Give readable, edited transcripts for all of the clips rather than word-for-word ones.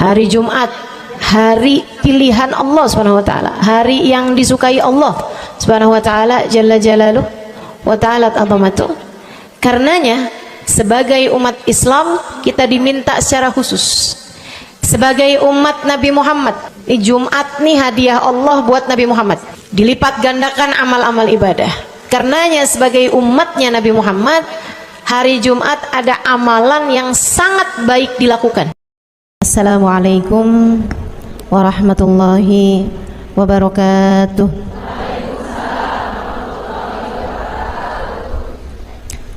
Hari Jumat, hari pilihan Allah Subhanahu wa taala, hari yang disukai Allah Subhanahu wa taala jalla jalaluhu wa ta'ala azamatuh. Karenanya sebagai umat Islam kita diminta secara khusus sebagai umat Nabi Muhammad, Jumat nih hadiah Allah buat Nabi Muhammad, dilipat gandakan amal-amal ibadah. Karenanya sebagai umatnya Nabi Muhammad, hari Jumat ada amalan yang sangat baik dilakukan. Assalamualaikum warahmatullahi wabarakatuh.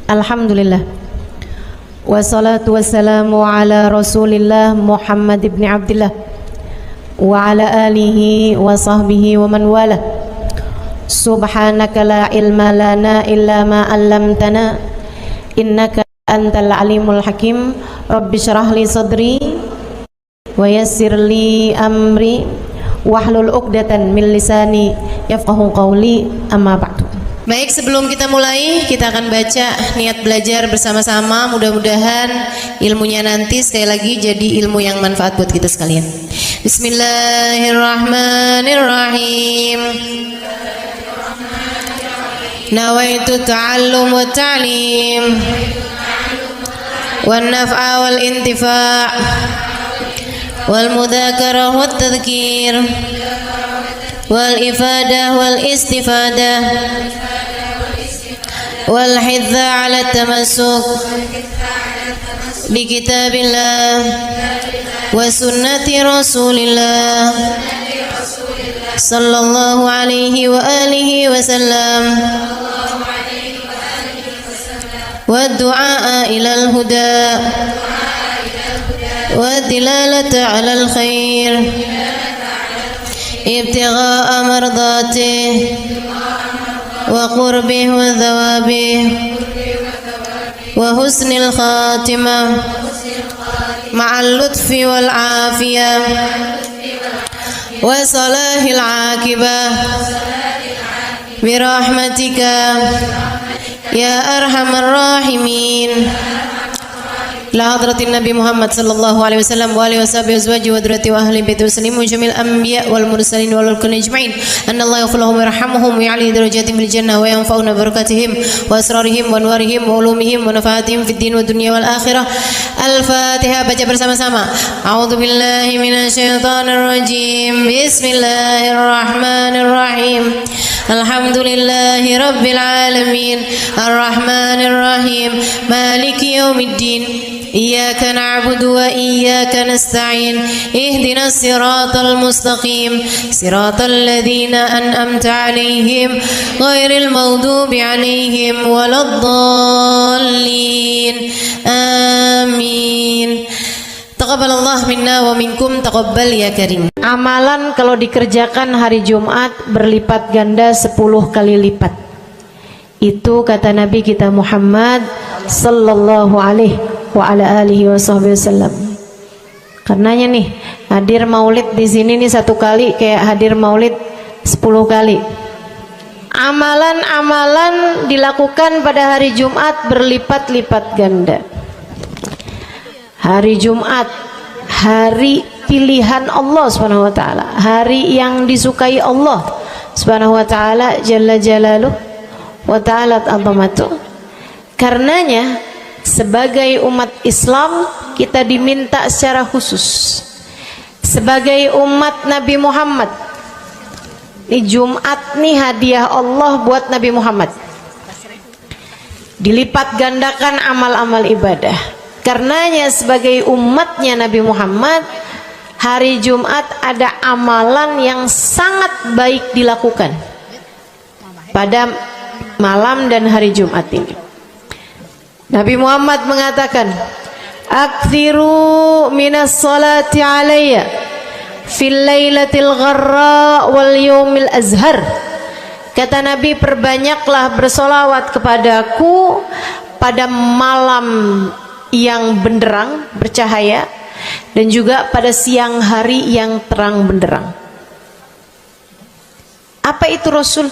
Alhamdulillah, wassalatu wassalamu ala rasulillah Muhammad ibn Abdillah wa ala alihi wa sahbihi wa man wala. Subhanaka la ilma lana illa ma 'allamtana innaka antal alimul hakim. Rabbi syrah li sadri wa yassir li amri wahlul 'uqdatan min lisani yafqahu qawli, amma ba'du. Baik, sebelum kita mulai, kita akan baca niat belajar bersama-sama. Mudah-mudahan ilmunya nanti sekali lagi jadi ilmu yang manfaat buat kita sekalian. Bismillahirrahmanirrahim. Nawaitu ta'allum wa ta'lim wan naf'a wal intifa' wal mudzakarah wat tadhkir wal ifadah wal istifadah wal hidza 'ala tamassuk bi kitabillah wa sunnati rasulillah sallallahu alaihi wa alihi wasallam wa du'a ila al-huda wa dilalata 'ala al-khair ibtigha'a mardatih wa qurbih wa thawabih wa husnil khatimah ma'al lutfi wal afiyah wa salahil aqibah birahmatika ya arhamar rahimin. La hadratin Nabi Muhammad sallallahu alaihi wasallam wa alihi washabihi azwaji wa dzurriyyati wa ahli baiti waslimu jamil anbiya wal mursalin wal kulli ajma'in anna Allah yaghfir lahum wa yarhamuhum wa ya'li darajatihim fil jannah wa yanfa'una barakatihim wa asrarihim wa anwarihim wa ulumihim wa nafaatihim fid din wa dunya wal akhirah. Al-Fatihah, baca bersama-sama. A'udzu billahi minasyaitonir rajim. Bismillahirrahmanirrahim. Alhamdulillahi rabbil alamin arrahmanir rahim maliki yaumiddin. Iyyaka na'budu wa iyyaka nasta'in. Ihdinas siratal mustaqim. Siratal ladzina an'amta 'alaihim ghairil maghdubi 'alaihim waladdallin. Amin. Taqabbalallah minna wa minkum, taqabbal ya karim. Amalan kalau dikerjakan hari Jumat berlipat ganda 10 kali lipat. Itu kata Nabi kita Muhammad sallallahu alaihi wa ala alihi wasallam. Karenanya nih, hadir maulid di sini nih 1 kali kayak hadir maulid 10 kali. Amalan-amalan dilakukan pada hari Jumat berlipat-lipat ganda. Hari Jumat, hari pilihan Allah Subhanahu wa taala, hari yang disukai Allah Subhanahu wa taala jalla jalaluhu wa ta'ala azamatuh. Karenanya sebagai umat Islam kita diminta secara khusus sebagai umat Nabi Muhammad, Jumat nih hadiah Allah buat Nabi Muhammad, dilipat gandakan amal-amal ibadah. Karenanya sebagai umatnya Nabi Muhammad, hari Jumat ada amalan yang sangat baik dilakukan pada malam dan hari Jumat ini. Nabi Muhammad mengatakan, "Aktsiru minas salati alayya fil lailatil gharra wal yaumil azhar." Kata Nabi, perbanyaklah bersolawat kepadaku pada malam yang benderang, bercahaya, dan juga pada siang hari yang terang benderang. Apa itu Rasul?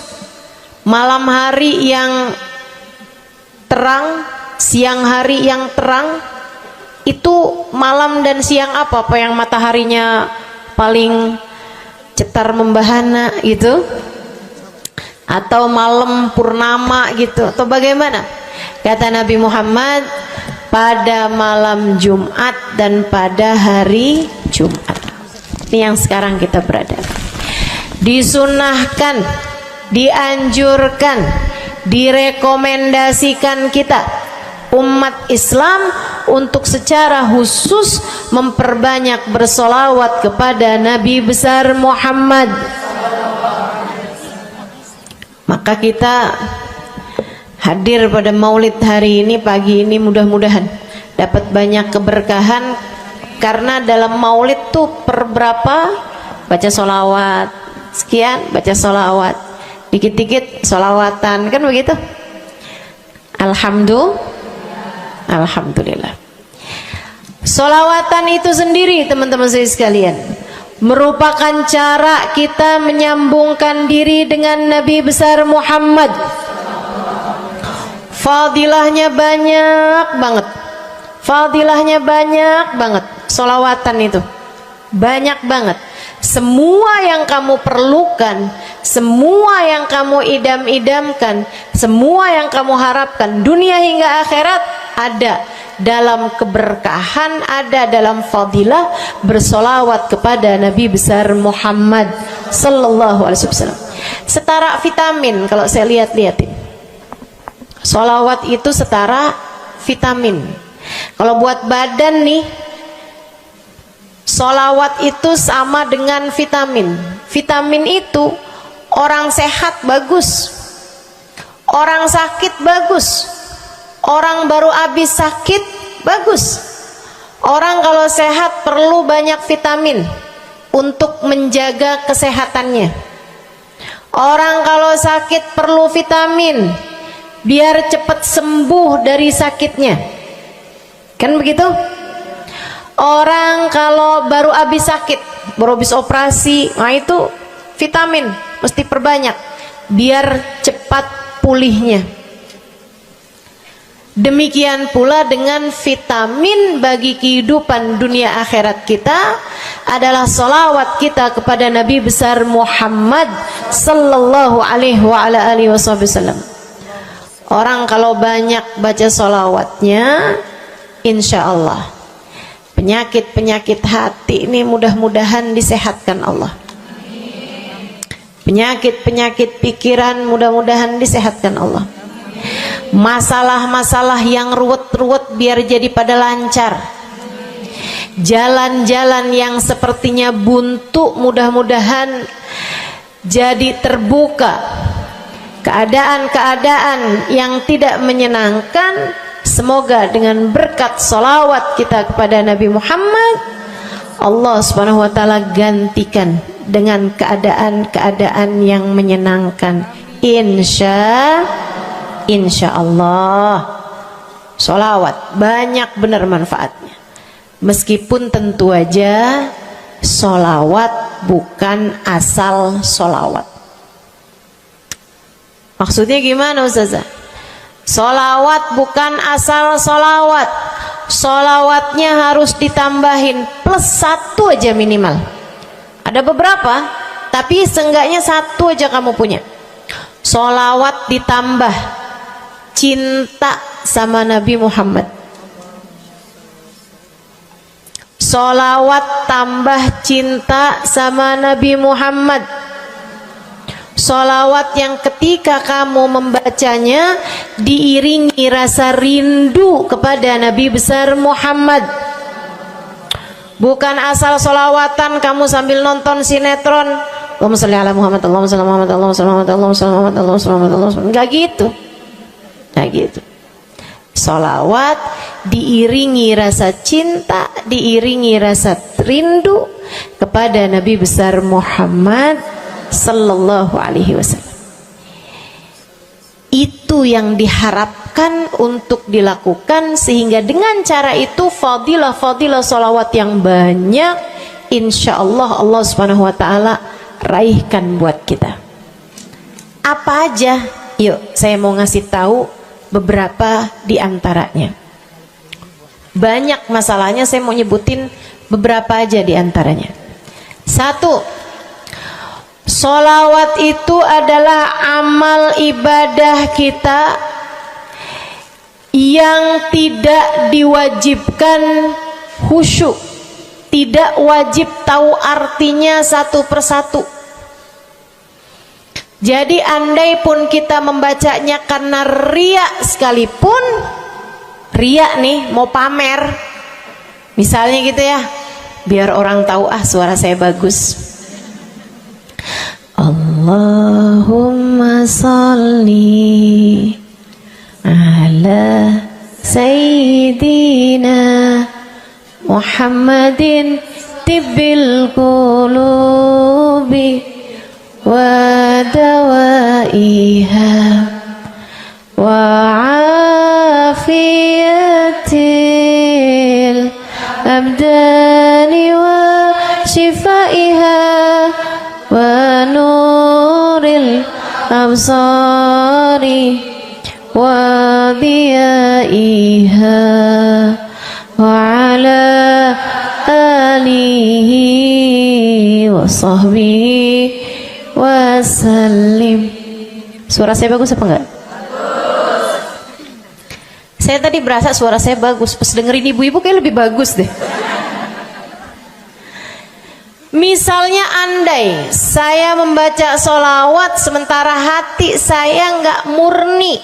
Malam hari yang terang, siang hari yang terang. Itu malam dan siang apa yang mataharinya paling cetar membahana gitu, atau malam purnama gitu, atau bagaimana? Kata Nabi Muhammad, pada malam Jumat dan pada hari Jumat. Ini yang sekarang kita berada. Disunahkan, dianjurkan, direkomendasikan kita umat Islam untuk secara khusus memperbanyak bersolawat kepada Nabi besar Muhammad. Maka kita hadir pada maulid hari ini, pagi ini, mudah-mudahan dapat banyak keberkahan, karena dalam maulid tuh per berapa baca solawat, sekian baca solawat, dikit-dikit solawatan, kan begitu. Alhamdulillah. Solawatan itu sendiri teman-teman saya sekalian merupakan cara kita menyambungkan diri dengan Nabi besar Muhammad. Fadilahnya banyak banget, fadilahnya banyak banget. Solawatan itu banyak banget. Semua yang kamu perlukan, semua yang kamu idam-idamkan, semua yang kamu harapkan dunia hingga akhirat ada dalam keberkahan, ada dalam fadilah bersolawat kepada Nabi besar Muhammad sallallahu alaihi wasallam. Setara vitamin kalau saya lihat-lihatin. Solawat itu setara vitamin. Kalau buat badan nih, solawat itu sama dengan vitamin. Vitamin itu orang sehat bagus, orang sakit bagus, orang baru habis sakit bagus. Orang kalau sehat perlu banyak vitamin untuk menjaga kesehatannya. Orang kalau sakit perlu vitamin biar cepat sembuh dari sakitnya, kan begitu? Orang kalau baru habis sakit, baru habis operasi, nah itu vitamin mesti perbanyak biar cepat pulihnya. Demikian pula dengan vitamin bagi kehidupan dunia akhirat kita adalah solawat kita kepada Nabi besar Muhammad sallallahu alaihi wasallam. Orang kalau banyak baca solawatnya, insya Allah penyakit-penyakit hati ini mudah-mudahan disehatkan Allah. Penyakit-penyakit pikiran mudah-mudahan disehatkan Allah. Masalah-masalah yang ruwet-ruwet biar jadi pada lancar. Jalan-jalan yang sepertinya buntu mudah-mudahan jadi terbuka. Keadaan-keadaan yang tidak menyenangkan, semoga dengan berkat salawat kita kepada Nabi Muhammad, Allah subhanahu wa ta'ala gantikan dengan keadaan-keadaan yang menyenangkan. Insya Allah. Salawat banyak benar manfaatnya. Meskipun tentu aja salawat bukan asal salawat. Maksudnya gimana Ustazah? Solawat bukan asal solawat. Solawatnya harus ditambahin plus 1 aja minimal. Ada beberapa, tapi seenggaknya 1 aja kamu punya. Solawat ditambah cinta sama Nabi Muhammad. Solawat tambah cinta sama Nabi Muhammad. Solawat yang ketika kamu membacanya diiringi rasa rindu kepada Nabi besar Muhammad. Bukan asal solawatan kamu sambil nonton sinetron, Allahumma sholli ala Muhammad, Allahumma sholli ala Muhammad, Allahumma sholli ala Muhammad, Allahumma sholli ala Muhammad, Allahumma sholli ala Muhammad, Allahumma sholli ala Muhammad. Enggak gitu. Enggak gitu. Solawat diiringi rasa cinta, diiringi rasa rindu kepada Nabi besar Muhammad sallallahu alaihi wasallam. Itu yang diharapkan untuk dilakukan, sehingga dengan cara itu fadilah-fadilah salawat yang banyak insya Allah Allah subhanahu wa ta'ala raihkan buat kita. Apa aja? Yuk saya mau ngasih tahu beberapa di antaranya. Banyak masalahnya, saya mau nyebutin beberapa aja di antaranya. Satu, sholawat itu adalah amal ibadah kita yang tidak diwajibkan khusyuk, tidak wajib tahu artinya satu persatu. Jadi andai pun kita membacanya karena riya sekalipun, riya nih mau pamer, misalnya gitu ya, biar orang tahu suara saya bagus. Allahumma sholli ala sayyidina Muhammadin tibbil qulubi wa dawaiha wa afiyatil abdani wa shifaiha wa nuril absari wa diyaiha wa ala alihi wa sahbihi wa sallim. Suara saya bagus apa enggak? Bagus. Saya tadi berasa suara saya bagus, pas dengerin ibu-ibu kayak lebih bagus deh. Misalnya andai saya membaca sholawat sementara hati saya nggak murni,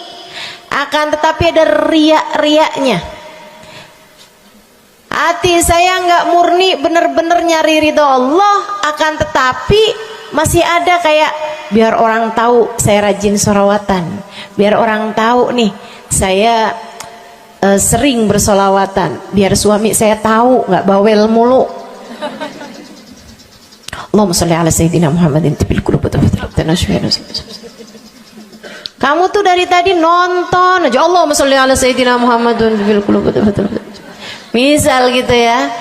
akan tetapi ada riak-riaknya. Hati saya nggak murni bener-bener nyari ridho Allah, akan tetapi masih ada kayak biar orang tahu saya rajin sholawatan, biar orang tahu nih saya sering bersolawatan, biar suami saya tahu nggak bawel mulu. Allahumma sholli ala sayyidina Muhammadin tibil qulub. Kamu tuh dari tadi nonton aja Allahumma sholli ala sayyidina Muhammadin tibil qulub. Misal gitu ya.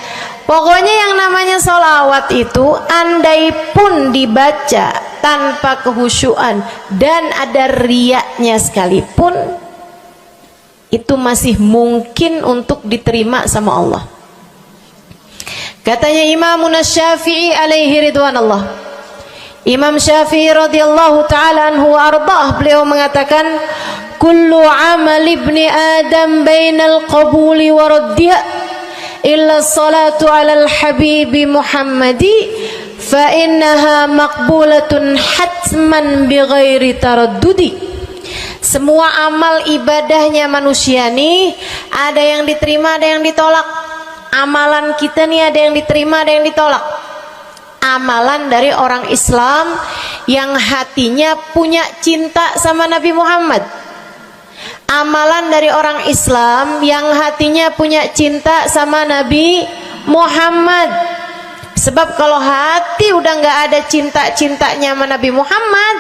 Pokoknya yang namanya sholawat itu andai pun dibaca tanpa kehusyuan dan ada riaknya sekalipun, itu masih mungkin untuk diterima sama Allah. Katanya Imam Syafi'i alaihi ridwanallah, Imam Syafi'i radhiyallahu ta'ala anhu wa ardhah, beliau mengatakan kullu amal ibni adam bainal qabuli wa raddiha illa salatu ala al-habibi Muhammadi fa innaha maqbulatun hatman bighairi taraddudi. Semua amal ibadahnya manusia nih ada yang diterima, ada yang ditolak. Amalan kita nih ada yang diterima, ada yang ditolak. Amalan dari orang Islam yang hatinya punya cinta sama Nabi Muhammad, amalan dari orang Islam yang hatinya punya cinta sama Nabi Muhammad. Sebab kalau hati udah nggak ada cinta-cintanya sama Nabi Muhammad,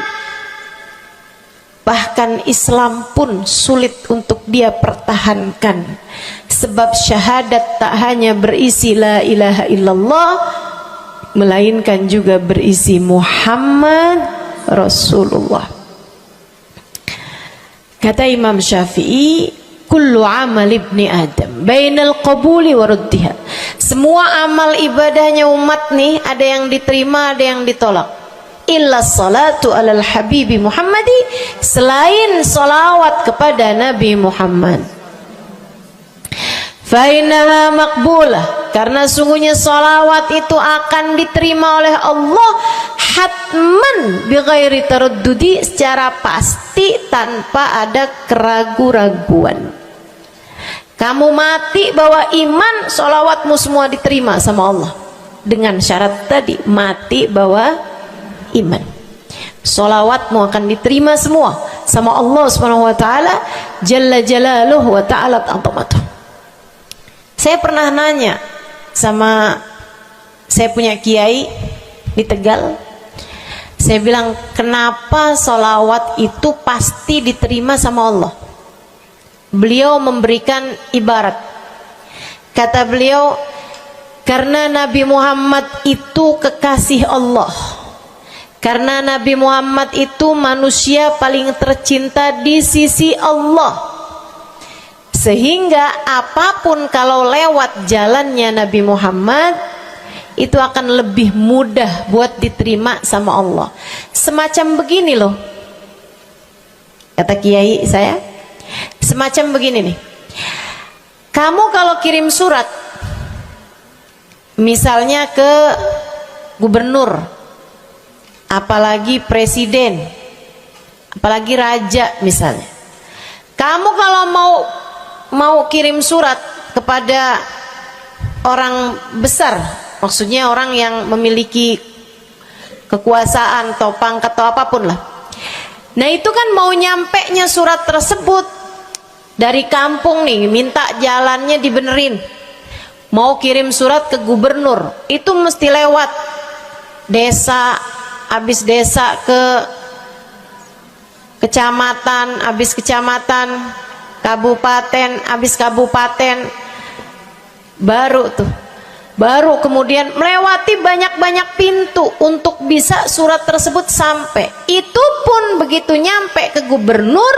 bahkan Islam pun sulit untuk dia pertahankan. Sebab syahadat tak hanya berisi la ilaha illallah, melainkan juga berisi Muhammad Rasulullah. Kata Imam Syafi'i, kullu amal ibni adam bainal qabuli wa raddiha. Semua amal ibadahnya umat nih ada yang diterima, ada yang ditolak. Illa salatu alal habibi Muhammadi, selain salawat kepada Nabi Muhammad. Fa innaha maqbulah, karena sungguhnya salawat itu akan diterima oleh Allah hatman bighairi taraddudi, secara pasti tanpa ada keraguan-raguan. Kamu mati bawa iman, salawatmu semua diterima sama Allah. Dengan syarat tadi, mati bawa iman, salawatmu akan diterima semua sama Allah Subhanahu wa taala jalla jalaluhu wa ta'ala azamatuh. Saya pernah nanya sama saya punya kiai di Tegal, saya bilang kenapa salawat itu pasti diterima sama Allah. Beliau memberikan ibarat, kata beliau, karena Nabi Muhammad itu kekasih Allah. Karena Nabi Muhammad itu manusia paling tercinta di sisi Allah. Sehingga apapun kalau lewat jalannya Nabi Muhammad itu akan lebih mudah buat diterima sama Allah. Semacam begini loh, kata kiai saya, semacam begini nih. Kamu kalau kirim surat misalnya ke gubernur, apalagi presiden, apalagi raja misalnya, kamu kalau mau kirim surat kepada orang besar, maksudnya orang yang memiliki kekuasaan atau pangkat atau apapun lah. Nah itu kan mau nyampenya surat tersebut dari kampung nih, minta jalannya dibenerin, mau kirim surat ke gubernur, itu mesti lewat desa, habis desa ke kecamatan, habis kecamatan, kabupaten, habis kabupaten, baru kemudian melewati banyak-banyak pintu untuk bisa surat tersebut sampai. Itu pun begitu nyampe ke gubernur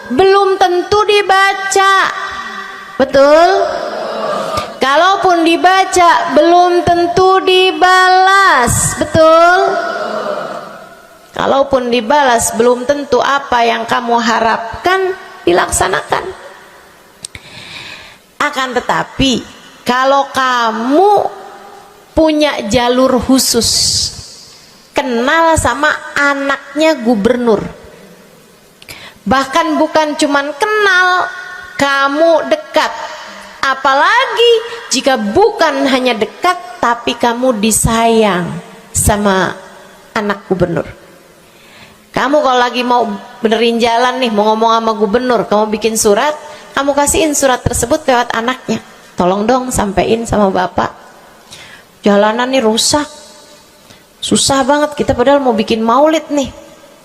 belum tentu dibaca, betul? Kalaupun dibaca belum tentu dibalas, betul? Kalaupun dibalas belum tentu apa yang kamu harapkan dilaksanakan. Akan tetapi kalau kamu punya jalur khusus, kenal sama anaknya gubernur, bahkan bukan cuman kenal, kamu dekat, apalagi jika bukan hanya dekat tapi kamu disayang sama anak gubernur. Kamu kalau lagi mau benerin jalan nih, mau ngomong sama gubernur, kamu bikin surat, kamu kasihin surat tersebut lewat anaknya, tolong dong sampein sama bapak, jalanan nih rusak, susah banget, kita padahal mau bikin maulid nih,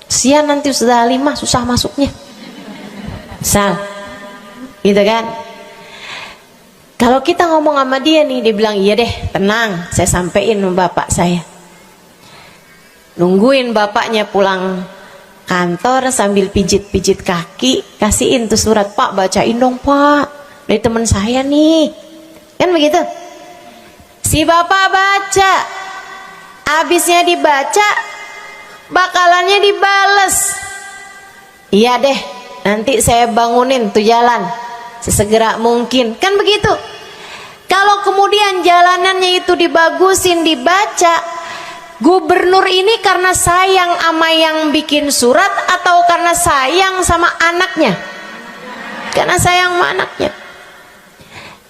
sian nanti sudah 5 susah masuknya, misal gitu kan. Kalau kita ngomong sama dia nih, dia bilang iya deh, tenang, saya sampein sama bapak saya. Nungguin bapaknya pulang kantor sambil pijit-pijit kaki, kasihin tuh surat, Pak bacain dong Pak, dari teman saya nih, kan begitu. Si bapak baca, habisnya dibaca, bakalannya dibales, iya deh, nanti saya bangunin tuh jalan sesegera mungkin, kan begitu. Kalau kemudian jalanannya itu dibagusin, dibaca, gubernur ini karena sayang sama yang bikin surat atau karena sayang sama anaknya? Karena sayang sama anaknya.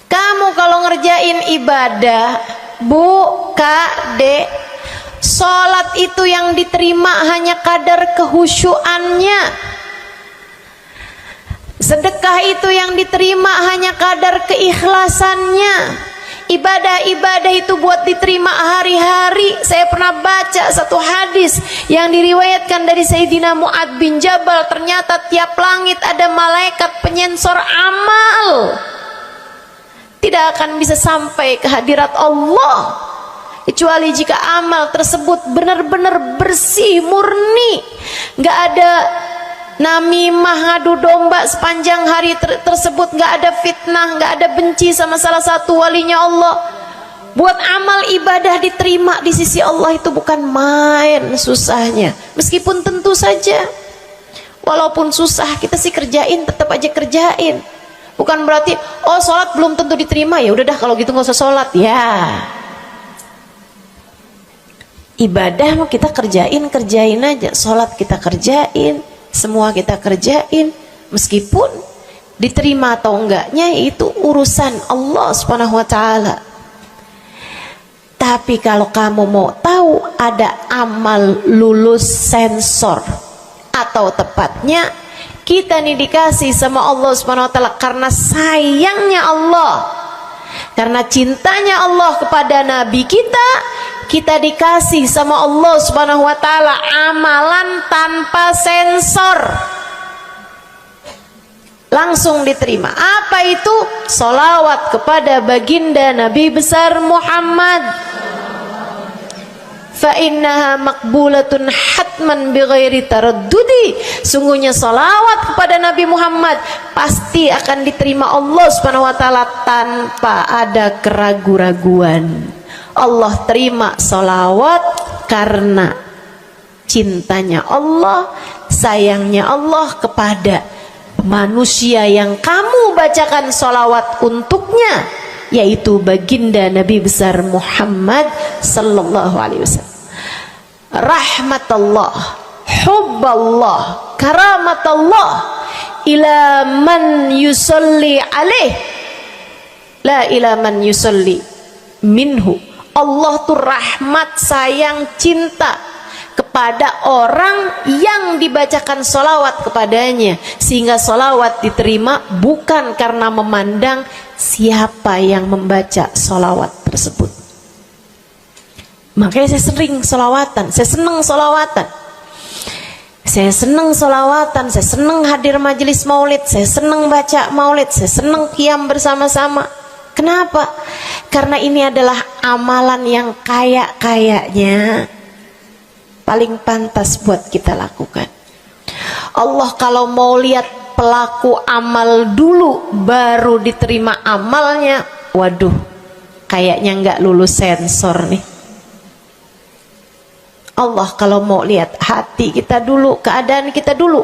Kamu kalau ngerjain ibadah, Bu, Kak, Dek, sholat itu yang diterima hanya kadar kehusyuannya. Sedekah itu yang diterima hanya kadar keikhlasannya. Ibadah-ibadah itu buat diterima hari-hari. Saya pernah baca satu hadis yang diriwayatkan dari Sayyidina Mu'ad bin Jabal, ternyata tiap langit ada malaikat penyensor amal, tidak akan bisa sampai ke hadirat Allah kecuali jika amal tersebut benar-benar bersih, murni, nggak ada namimah, ngadu domba sepanjang hari tersebut, nggak ada fitnah, nggak ada benci sama salah satu walinya Allah. Buat amal ibadah diterima di sisi Allah itu bukan main susahnya. Meskipun tentu saja walaupun susah kita sih kerjain, tetap aja kerjain. Bukan berarti oh sholat belum tentu diterima, ya udah dah kalau gitu nggak usah sholat ya. Ibadah mau kita kerjain aja, sholat kita kerjain, semua kita kerjain, meskipun diterima atau enggaknya itu urusan Allah Subhanahu wa taala. Tapi kalau kamu mau tahu, ada amal lulus sensor, atau tepatnya kita nih dikasih sama Allah Subhanahu wa taala karena sayangnya Allah, karena cintanya Allah kepada nabi kita, kita dikasih sama Allah Subhanahu wa taala amalan tanpa sensor, langsung diterima. Apa itu? Sholawat kepada baginda Nabi besar Muhammad. fa innaha maqbulatun hatman bighairi taraddudi. Sungguhnya salawat kepada Nabi Muhammad pasti akan diterima Allah Subhanahu wa taala tanpa ada keraguan-raguan. Allah terima salawat karena cintanya Allah, sayangnya Allah kepada manusia yang kamu bacakan salawat untuknya, yaitu baginda Nabi besar Muhammad sallallahu alaihi wasallam. Rahmatullah, hubballah, karamatullah ila man yusalli alaih, la ila man yusalli minhu. Allah tuh rahmat, sayang, cinta kepada orang yang dibacakan solawat kepadanya, sehingga solawat diterima bukan karena memandang siapa yang membaca solawat tersebut. Makanya saya sering solawatan, saya senang solawatan, saya senang solawatan, saya senang hadir majelis maulid, saya senang baca maulid, saya senang qiyam bersama-sama. Kenapa? Karena ini adalah amalan yang kayaknya paling pantas buat kita lakukan. Allah kalau mau lihat pelaku amal dulu baru diterima amalnya, waduh, kayaknya nggak lulus sensor nih. Allah kalau mau lihat hati kita dulu, keadaan kita dulu,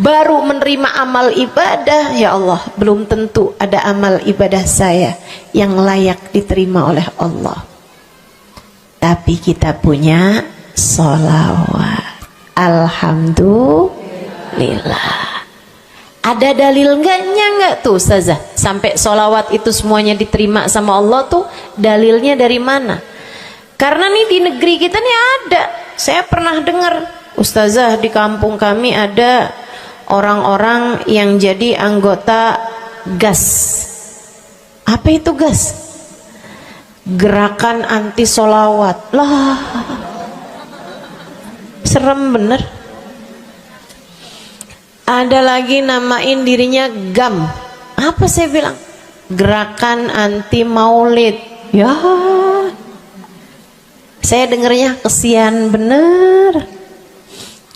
baru menerima amal ibadah, ya Allah, belum tentu ada amal ibadah saya yang layak diterima oleh Allah. Tapi kita punya sholawat, alhamdulillah. Ada dalil nggak tuh Ustazah sampai sholawat itu semuanya diterima sama Allah tuh? Dalilnya dari mana? Karena nih di negeri kita nih ada, saya pernah dengar Ustazah, di kampung kami ada orang-orang yang jadi anggota GAS. Apa itu GAS? Gerakan anti sholawat. Lah, serem bener. Ada lagi namain dirinya GAM. Apa saya bilang? Gerakan anti maulid. Ya, saya dengarnya kesian bener,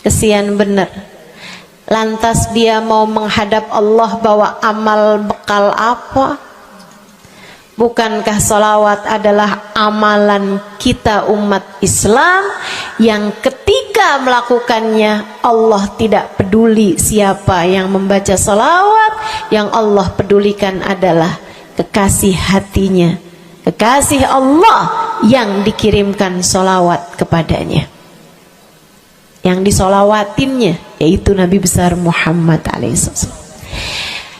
kesian bener. Lantas dia mau menghadap Allah bawa amal bekal apa? Bukankah sholawat adalah amalan kita umat Islam yang ketika melakukannya Allah tidak peduli siapa yang membaca sholawat, yang Allah pedulikan adalah kekasih hatinya, kekasih Allah yang dikirimkan sholawat kepadanya, yang disolawatinnya yaitu Nabi besar Muhammad alaihissalam.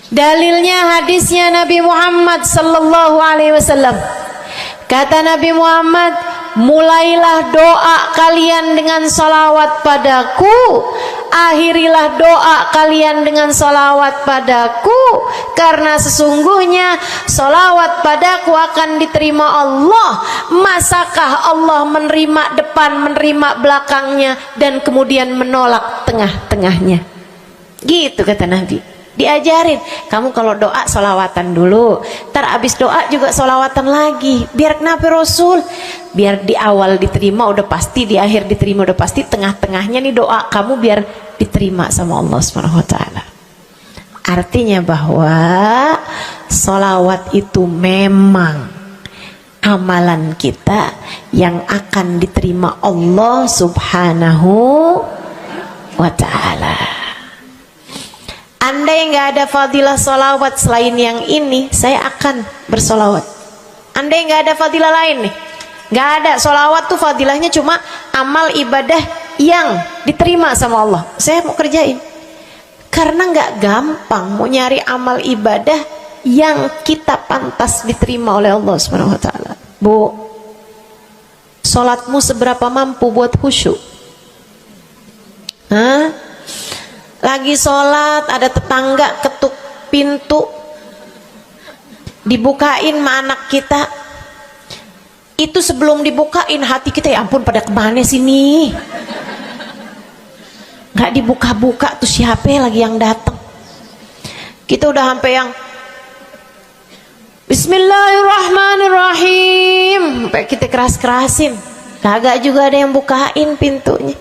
Dalilnya hadisnya Nabi Muhammad sallallahu alaihi wasallam. Kata Nabi Muhammad, mulailah doa kalian dengan salawat padaku, akhirilah doa kalian dengan salawat padaku, karena sesungguhnya salawat padaku akan diterima Allah. Masakah Allah menerima depan, menerima belakangnya, dan kemudian menolak tengah-tengahnya? Gitu kata Nabi. Diajarin, kamu kalau doa solawatan dulu, ntar abis doa juga solawatan lagi. Biar kenapa Rasul? Biar di awal diterima udah pasti, di akhir diterima udah pasti, tengah-tengahnya nih doa kamu biar diterima sama Allah SWT. Artinya bahwa solawat itu memang amalan kita yang akan diterima Allah Subhanahu wa ta'ala. Andai nggak ada fadilah solawat selain yang ini, saya akan bersolawat. Andai nggak ada fadilah lain nih, nggak ada, solawat tuh fadilahnya cuma amal ibadah yang diterima sama Allah, saya mau kerjain. Karena nggak gampang mau nyari amal ibadah yang kita pantas diterima oleh Allah Subhanahu wa ta'ala. Bu, sholatmu seberapa mampu buat khusyuk? Hah? Lagi sholat ada tetangga ketuk pintu, dibukain sama anak kita. Itu sebelum dibukain hati kita, ya ampun pada kemana sini? Nggak dibuka-buka tuh siapa lagi yang datang? Kita udah sampai yang Bismillahirrahmanirrahim, sampai kita keras-kerasin. kagak juga ada yang bukain pintunya.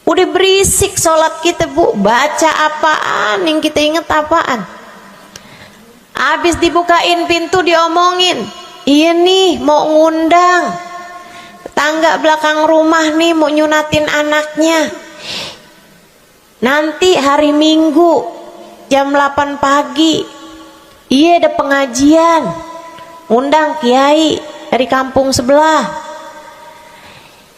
Udah berisik sholat kita Bu, baca apaan, yang kita inget apaan. Habis dibukain pintu diomongin, iya nih mau ngundang tangga belakang rumah nih, mau nyunatin anaknya. Nanti hari Minggu jam 8 pagi, iya ada pengajian, undang kiai dari kampung sebelah.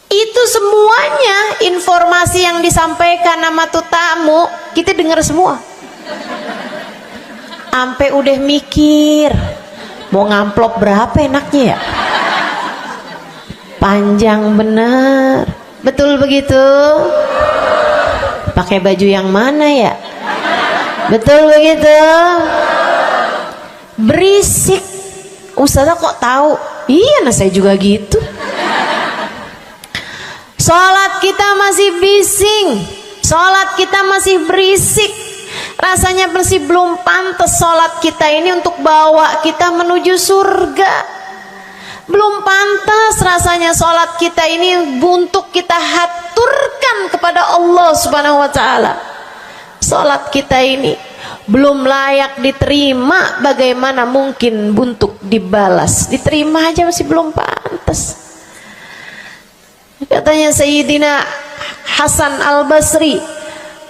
Itu semuanya informasi yang disampaikan sama tuh tamu, kita dengar semua. Sampai udah mikir, mau ngamplop berapa enaknya ya? Panjang bener. Betul begitu? Pakai baju yang mana ya? Betul begitu? Berisik. Ustazah kok tahu? Iya, nah saya juga gitu. Sholat kita masih bising, sholat kita masih berisik. Rasanya masih belum pantas sholat kita ini untuk bawa kita menuju surga. Belum pantas rasanya sholat kita ini untuk kita haturkan kepada Allah Subhanahu wa ta'ala. Sholat kita ini belum layak diterima, bagaimana mungkin untuk dibalas? Diterima aja masih belum pantas. Katanya Sayyidina Hasan Al-Basri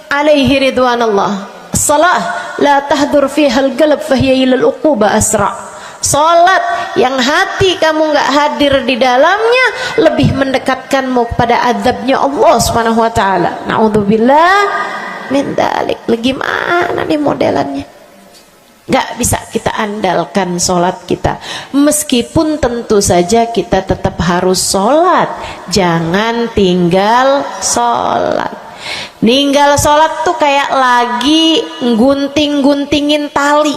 alaihi ridwanallah, salah la tahdur fiha al-qalb fahiya ila al-uquba asra. Salat yang hati kamu nggak hadir di dalamnya lebih mendekatkanmu kepada azabnya Allah Subhanahu wa taala. Naudzubillah min dzalik. Gimana nih modelannya? Gak bisa kita andalkan sholat kita, meskipun tentu saja kita tetap harus sholat. Jangan tinggal sholat. Ninggal sholat tuh kayak lagi gunting-guntingin tali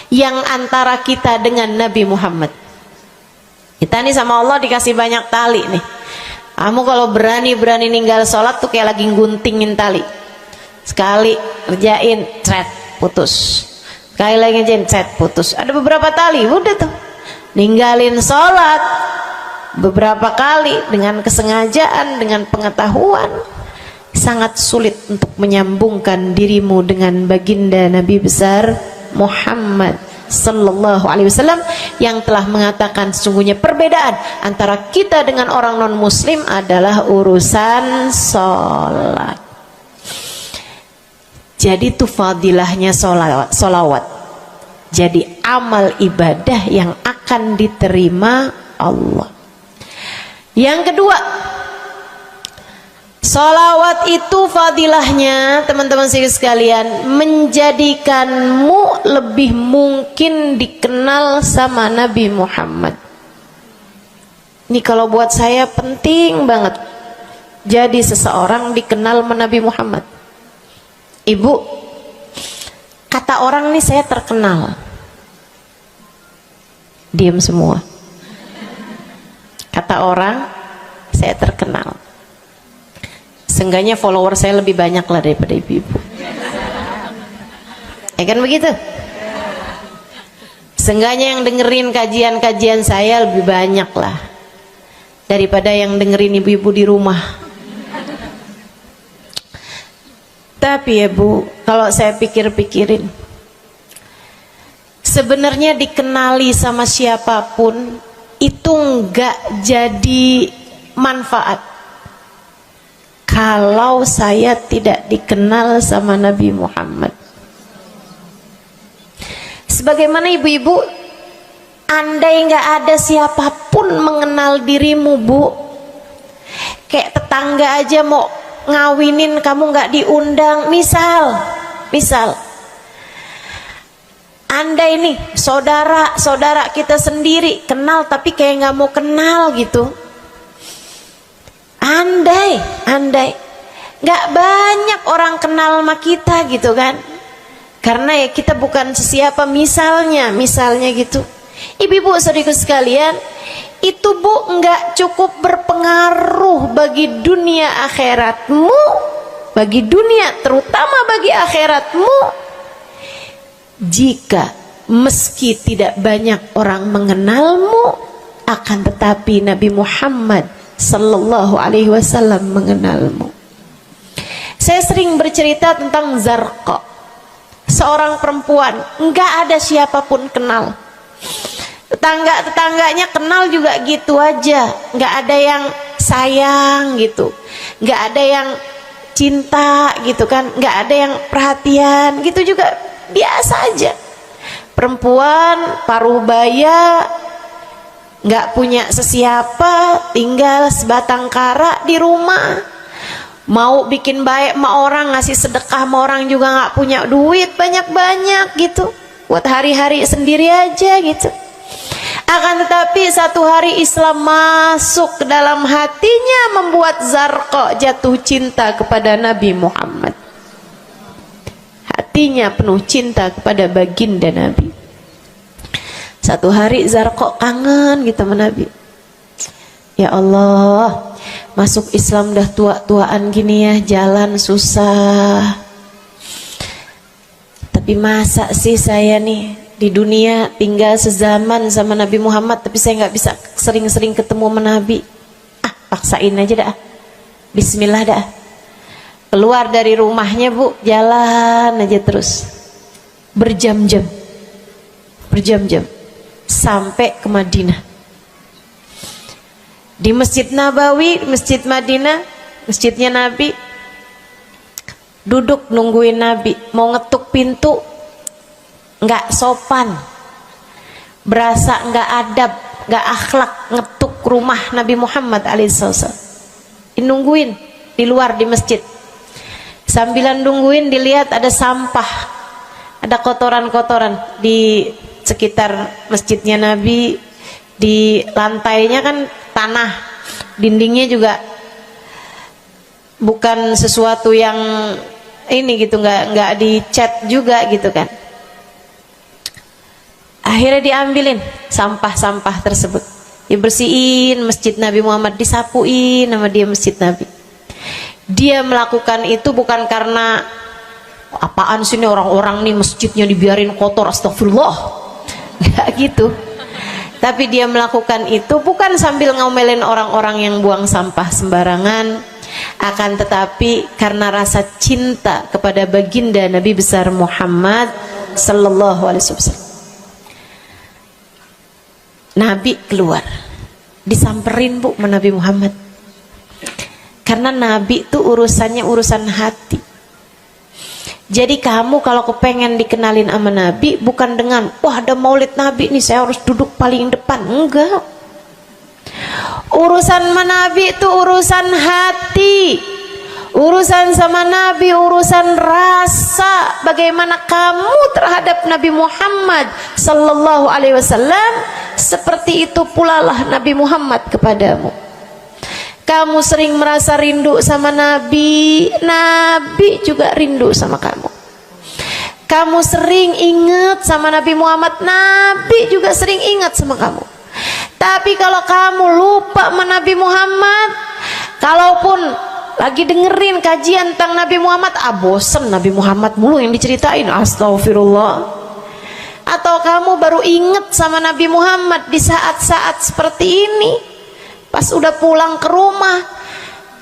yang antara kita dengan Nabi Muhammad. Kita nih sama Allah dikasih banyak tali nih. Kamu kalau berani-berani ninggal sholat tuh kayak lagi guntingin tali. Sekali kerjain, cret, putus. Sekali lagi jencet, putus. Ada beberapa tali, udah tuh ninggalin sholat beberapa kali dengan kesengajaan, dengan pengetahuan, sangat sulit untuk menyambungkan dirimu dengan baginda Nabi besar Muhammad sallallahu alaihi wasallam yang telah mengatakan sesungguhnya perbedaan antara kita dengan orang non muslim adalah urusan sholat. Jadi itu fadilahnya solawat. Jadi amal ibadah yang akan diterima Allah. Yang kedua, solawat itu fadilahnya teman-teman sekalian menjadikanmu lebih mungkin dikenal sama Nabi Muhammad. Ini kalau buat saya penting banget. Jadi seseorang dikenal sama Nabi Muhammad. Ibu, kata orang nih saya terkenal. Diam semua. Kata orang saya terkenal. Seenggaknya follower saya lebih banyak lah daripada ibu-ibu. Ya kan begitu? Seenggaknya yang dengerin kajian-kajian saya lebih banyak lah daripada yang dengerin ibu-ibu di rumah. Tapi ya Bu, kalau saya pikir-pikirin, sebenarnya dikenali sama siapapun itu enggak jadi manfaat kalau saya tidak dikenal sama Nabi Muhammad. Sebagaimana ibu-ibu, andai enggak ada siapapun mengenal dirimu Bu, kayak tetangga aja mau ngawinin kamu nggak diundang, misal andai nih saudara kita sendiri kenal tapi kayak nggak mau kenal gitu, andai nggak banyak orang kenal sama kita gitu kan, karena ya kita bukan sesiapa, misalnya gitu. Ibu-ibu saudaraku sekalian, itu Bu enggak cukup berpengaruh bagi dunia akhiratmu, bagi dunia terutama bagi akhiratmu, jika meski tidak banyak orang mengenalmu akan tetapi Nabi Muhammad sallallahu alaihi wasallam mengenalmu. Saya sering bercerita tentang Zarqa, seorang perempuan, enggak ada siapapun kenal. Tetangga-tetangganya kenal juga gitu aja, enggak ada yang sayang gitu, enggak ada yang cinta gitu kan, enggak ada yang perhatian gitu, juga biasa aja. Perempuan paruh baya, nggak punya sesiapa, tinggal sebatang kara di rumah. Mau bikin baik sama orang, ngasih sedekah sama orang juga nggak punya duit banyak-banyak gitu, buat hari-hari sendiri aja gitu. Akan tetapi satu hari Islam masuk ke dalam hatinya, membuat Zarqa jatuh cinta kepada Nabi Muhammad. Hatinya penuh cinta kepada baginda Nabi. Satu hari Zarqa kangen gitu sama Nabi. Ya Allah, masuk Islam dah tua-tuaan gini ya, jalan susah. Tapi masa sih saya nih di dunia tinggal sezaman sama Nabi Muhammad, tapi saya nggak bisa sering-sering ketemu sama Nabi. Paksain aja dah, bismillah dah. Keluar dari rumahnya Bu, jalan aja terus berjam-jam sampai ke Madinah. Di Masjid Nabawi, Masjid Madinah, masjidnya Nabi, duduk nungguin Nabi. Mau ngetuk pintu nggak sopan, berasa nggak adab, nggak akhlak, ngetuk rumah Nabi Muhammad alaihissalam. Nungguin di luar di masjid. Sambilan nungguin dilihat ada sampah, ada kotoran-kotoran di sekitar masjidnya Nabi. Di lantainya kan tanah, dindingnya juga bukan sesuatu yang ini gitu, nggak dicat juga gitu kan. Akhirnya diambilin sampah-sampah tersebut, dibersihin masjid Nabi Muhammad, disapuin nama dia masjid Nabi. Dia melakukan itu bukan karena apaan sih nih orang-orang nih masjidnya dibiarin kotor, astagfirullah, nggak gitu. Tapi dia melakukan itu bukan sambil ngomelin orang-orang yang buang sampah sembarangan, akan tetapi karena rasa cinta kepada baginda Nabi besar Muhammad sallallahu alaihi wasallam. Nabi keluar, disamperin Bu sama Nabi Muhammad. Karena Nabi itu urusannya urusan hati. Jadi kamu kalau kepengen dikenalin sama Nabi, bukan dengan wah ada maulid Nabi nih saya harus duduk paling depan, enggak. Urusan sama Nabi itu urusan hati. Urusan sama Nabi urusan rasa, bagaimana kamu terhadap Nabi Muhammad sallallahu alaihi wasallam, seperti itu pula lah Nabi Muhammad kepadamu. Kamu sering merasa rindu sama Nabi, Nabi juga rindu sama kamu. Kamu sering ingat sama Nabi Muhammad, Nabi juga sering ingat sama kamu. Tapi kalau kamu lupa sama Nabi Muhammad, kalaupun lagi dengerin kajian tentang Nabi Muhammad, bosen Nabi Muhammad mulu yang diceritain, astagfirullah. Atau kamu baru ingat sama Nabi Muhammad di saat-saat seperti ini, pas udah pulang ke rumah,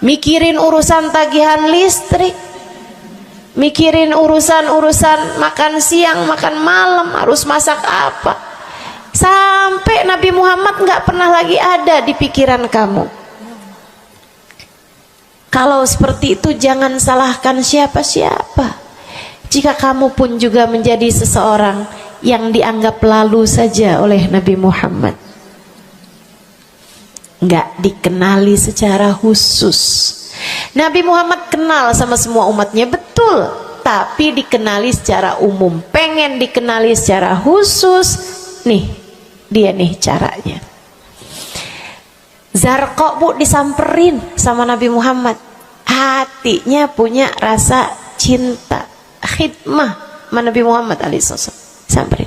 mikirin urusan tagihan listrik, mikirin urusan makan siang, makan malam, harus masak apa, sampai Nabi Muhammad nggak pernah lagi ada di pikiran kamu. Kalau seperti itu jangan salahkan siapa-siapa. Jika kamu pun juga menjadi seseorang yang dianggap lalu saja oleh Nabi Muhammad, nggak dikenali secara khusus. Nabi Muhammad kenal sama semua umatnya, betul, tapi dikenali secara umum. Pengen dikenali secara khusus, nih dia nih caranya. Zarqa Bu disamperin sama Nabi Muhammad, hatinya punya rasa cinta, khidmah sama Nabi Muhammad alaihissalam. Samperin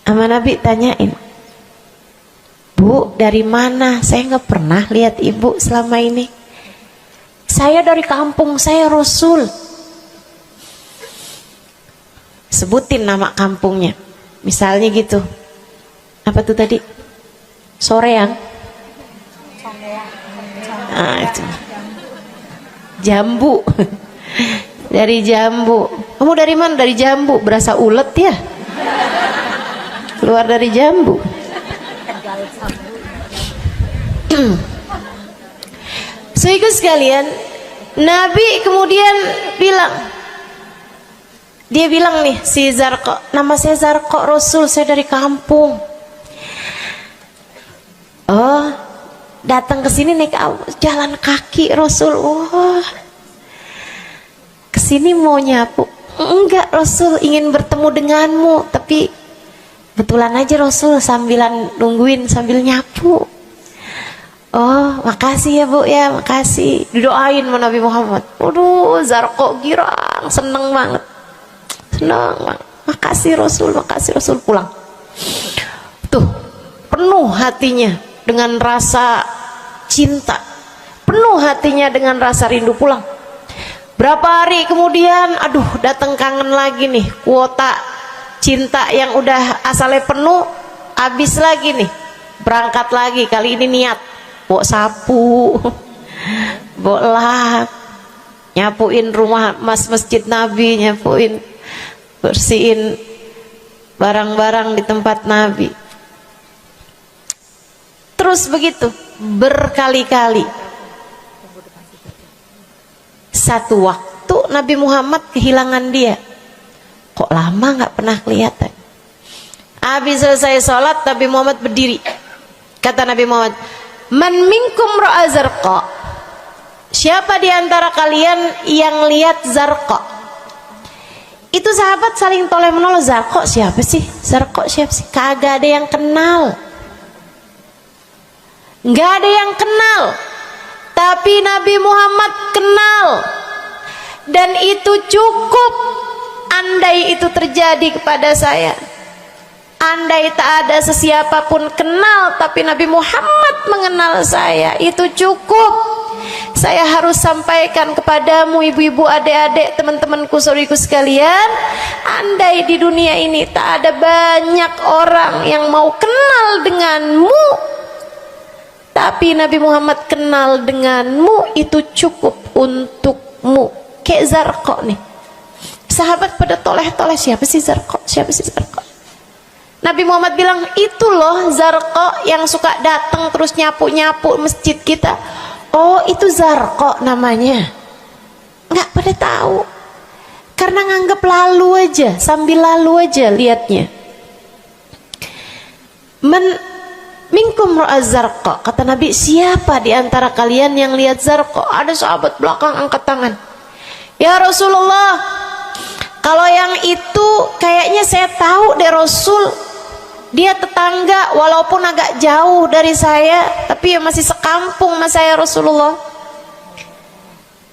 sama Nabi, tanyain, Bu dari mana? Saya nggak pernah lihat ibu selama ini. Saya dari kampung saya Rasul. Sebutin nama kampungnya, misalnya gitu. Apa tuh tadi? Soreang. Nah, itu. Jambu. Dari Jambu. Kamu dari mana? Dari Jambu. Berasa ulet ya? Keluar dari Jambu. Sehingga sekalian, Nabi kemudian bilang, dia bilang nih si Zarqa, nama saya Zarqa Rasul, saya dari kampung. Oh, datang ke sini naik jalan kaki Rasul. Wah, kesini mau nyapu? Enggak Rasul, ingin bertemu denganmu, tapi kebetulan aja Rasul sambilan nungguin sambil nyapu. Oh, makasih ya Bu ya, makasih. Didoain sama Nabi Muhammad. Waduh, Zarqa girang, seneng banget. Seneng banget. Makasih Rasul pulang. Tuh, penuh hatinya dengan rasa cinta. Penuh hatinya dengan rasa rindu pulang. Berapa hari kemudian, aduh datang kangen lagi nih. Kuota cinta yang udah asalnya penuh, habis lagi nih. Berangkat lagi, kali ini niat. Bawa sapu, bawa lap, nyapuin rumah masjid Nabi, nyapuin, bersihin barang-barang di tempat Nabi. Terus begitu berkali-kali. Satu waktu Nabi Muhammad kehilangan dia. Kok lama nggak pernah kelihatan. Habis selesai sholat, Nabi Muhammad berdiri. Kata Nabi Muhammad, man minkum ra'a Zarqa, siapa di antara kalian yang lihat Zarqa? Itu sahabat saling toleh menolong. Zarqa siapa sih? Zarqa siapa sih? Kagak ada yang kenal, nggak ada yang kenal. Tapi Nabi Muhammad kenal, dan itu cukup. Andai itu terjadi kepada saya, andai tak ada sesiapa pun kenal, tapi Nabi Muhammad mengenal saya, itu cukup. Saya harus sampaikan kepadamu ibu-ibu, adik-adik, teman-temanku, saudariku sekalian, andai di dunia ini tak ada banyak orang yang mau kenal denganmu, tapi Nabi Muhammad kenal denganmu, itu cukup untukmu. Kayak Zarqa nih, sahabat pada toleh-toleh, siapa sih Zarqa? Siapa sih Zarqa? Nabi Muhammad bilang, itu loh Zarqa yang suka datang terus nyapu-nyapu masjid kita. Oh, itu Zarqa namanya. Nggak pada tahu, karena nganggap lalu aja, sambil lalu aja liatnya. Minkum ra'a Zarqa, kata Nabi, siapa di antara kalian yang lihat Zarqa? Ada sahabat belakang angkat tangan. Ya Rasulullah, kalau yang itu kayaknya saya tahu deh Rasul. Dia tetangga, walaupun agak jauh dari saya, tapi ya masih sekampung sama saya Rasulullah.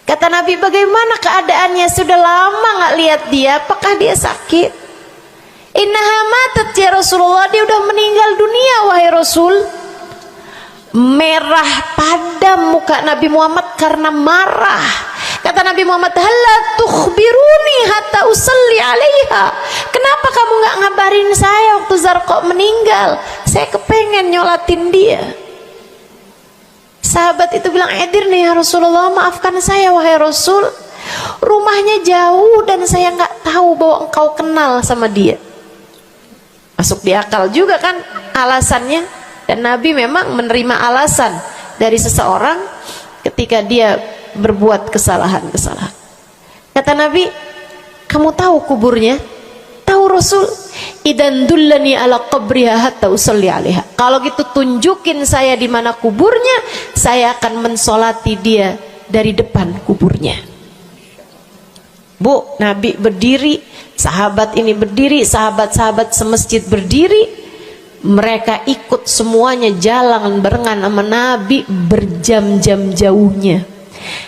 Kata Nabi, bagaimana keadaannya? Sudah lama nggak lihat dia, apakah dia sakit? Innaha matat ya Rasulullah, dia udah meninggal dunia wahai Rasul. Merah padam muka Nabi Muhammad karena marah. Kata Nabi Muhammad, halla tukhbiruni hatta usalli alaiha. Kenapa kamu nggak ngabarin saya waktu Zarqa meninggal? Saya kepengen nyolatin dia. Sahabat itu bilang, edir nih ya Rasulullah, maafkan saya wahai Rasul, rumahnya jauh dan saya nggak tahu bahwa engkau kenal sama dia. Masuk di akal juga kan alasannya. Dan Nabi memang menerima alasan dari seseorang ketika dia berbuat kesalahan-kesalahan. Kata Nabi, kamu tahu kuburnya? Tahu Rasul? Idan dullani ala qabriha hatta usalli alaiha. Kalau gitu tunjukin saya di mana kuburnya, saya akan mensolati dia dari depan kuburnya. Bu, Nabi berdiri, sahabat ini berdiri, sahabat-sahabat semasjid berdiri. Mereka ikut semuanya jalan barengan sama Nabi berjam-jam jauhnya,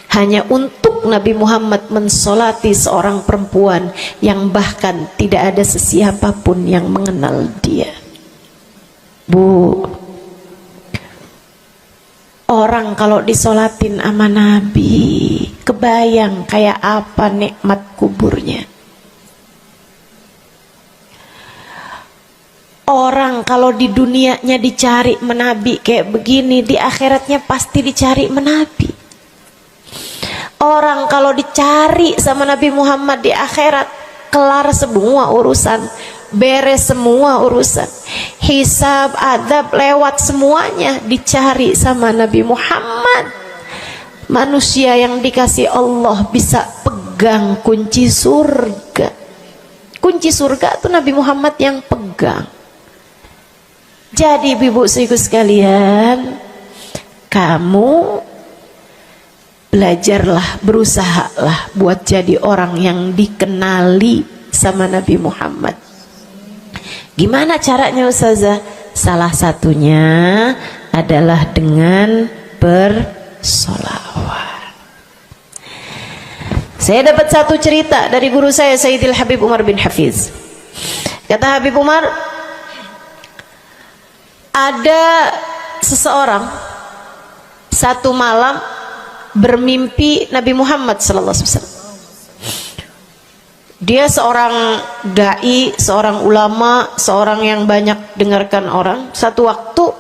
hanya untuk Nabi Muhammad mensolati seorang perempuan yang bahkan tidak ada sesiapa pun yang mengenal dia. Bu, orang kalau disolatin sama Nabi, kebayang kayak apa nikmat kuburnya. Orang kalau di dunianya dicari menabi kayak begini, di akhiratnya pasti dicari menabi. Orang kalau dicari sama Nabi Muhammad di akhirat, kelar semua urusan, beres semua urusan, hisab, adab lewat semuanya, dicari sama Nabi Muhammad. Manusia yang dikasih Allah bisa pegang kunci surga. Kunci surga itu Nabi Muhammad yang pegang. Jadi ibu-ibu sekalian, kamu belajarlah, berusahalah buat jadi orang yang dikenali sama Nabi Muhammad. Gimana caranya Ustazah? Salah satunya adalah dengan bersolawat. Saya dapat satu cerita dari guru saya, Sayyidil Habib Umar bin Hafiz. Kata Habib Umar, ada seseorang satu malam bermimpi Nabi Muhammad sallallahu alaihi wasallam. Dia seorang dai, seorang ulama, seorang yang banyak dengarkan orang. Satu waktu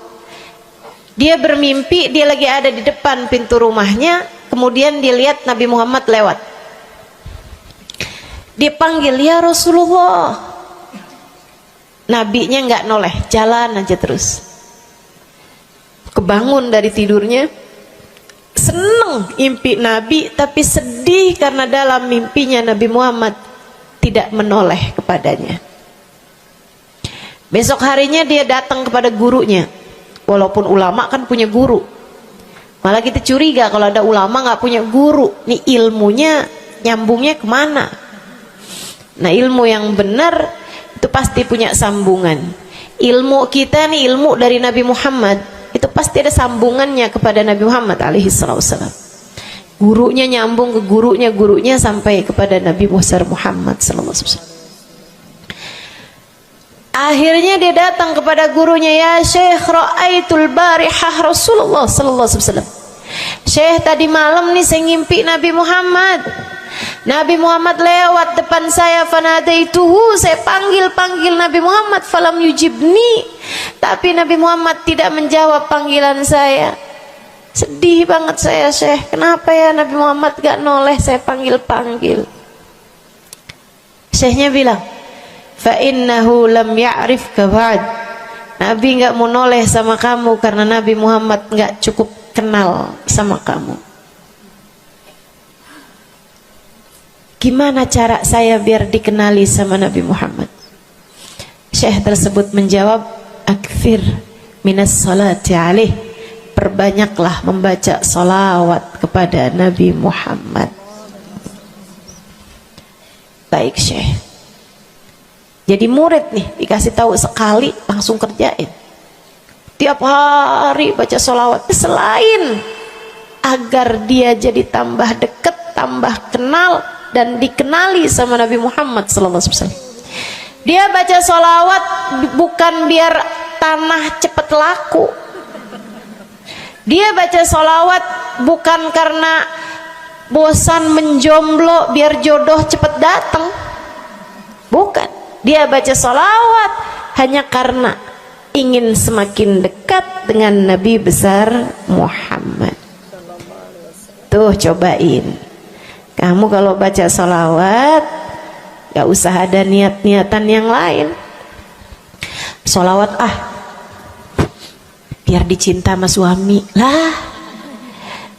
dia bermimpi, dia lagi ada di depan pintu rumahnya, kemudian dia lihat Nabi Muhammad lewat. Dia panggil, "Ya Rasulullah." Nabinya nggak noleh, jalan aja terus. Kebangun dari tidurnya, seneng impi Nabi, tapi sedih karena dalam mimpinya Nabi Muhammad tidak menoleh kepadanya. Besok harinya dia datang kepada gurunya. Walaupun ulama kan punya guru, malah kita curiga kalau ada ulama nggak punya guru. Nih ilmunya nyambungnya kemana? Nah, ilmu yang benar itu pasti punya sambungan. Ilmu kita nih, ilmu dari Nabi Muhammad, itu pasti ada sambungannya kepada Nabi Muhammad alaihi wasallam. Gurunya nyambung ke gurunya, gurunya sampai kepada Nabi Muhammad sallallahu alaihi wasallam. Akhirnya dia datang kepada gurunya, "Ya Syekh, ra'aitul barihah Rasulullah sallallahu alaihi wasallam." Syekh, tadi malam nih saya ngimpi Nabi Muhammad. Nabi Muhammad lewat depan saya, fanadaituhu, saya panggil Nabi Muhammad, falam yujibni, tapi Nabi Muhammad tidak menjawab panggilan saya. Sedih banget saya, Syekh. Kenapa ya Nabi Muhammad gak noleh saya panggil-panggil? Syekhnya bilang, fa innahu lam ya'rifka ba'd. Nabi gak mau noleh sama kamu karena Nabi Muhammad gak cukup kenal sama kamu. Gimana cara saya biar dikenali sama Nabi Muhammad? Syekh tersebut menjawab, akfir minas salati alaih, perbanyaklah membaca salawat kepada Nabi Muhammad. Baik Syekh. Jadi murid nih, dikasih tahu sekali langsung kerjain. Tiap hari baca salawat. Selain agar dia jadi tambah dekat, tambah kenal dan dikenali sama Nabi Muhammad sallallahu alaihi wasallam. Dia baca sholawat bukan biar tanah cepat laku. Dia baca sholawat bukan karena bosan menjomblo biar jodoh cepat datang. Bukan. Dia baca sholawat hanya karena ingin semakin dekat dengan Nabi besar Muhammad. Tuh cobain. Kamu kalau baca sholawat gak usah ada niat-niatan yang lain. Sholawat biar dicinta sama suami lah.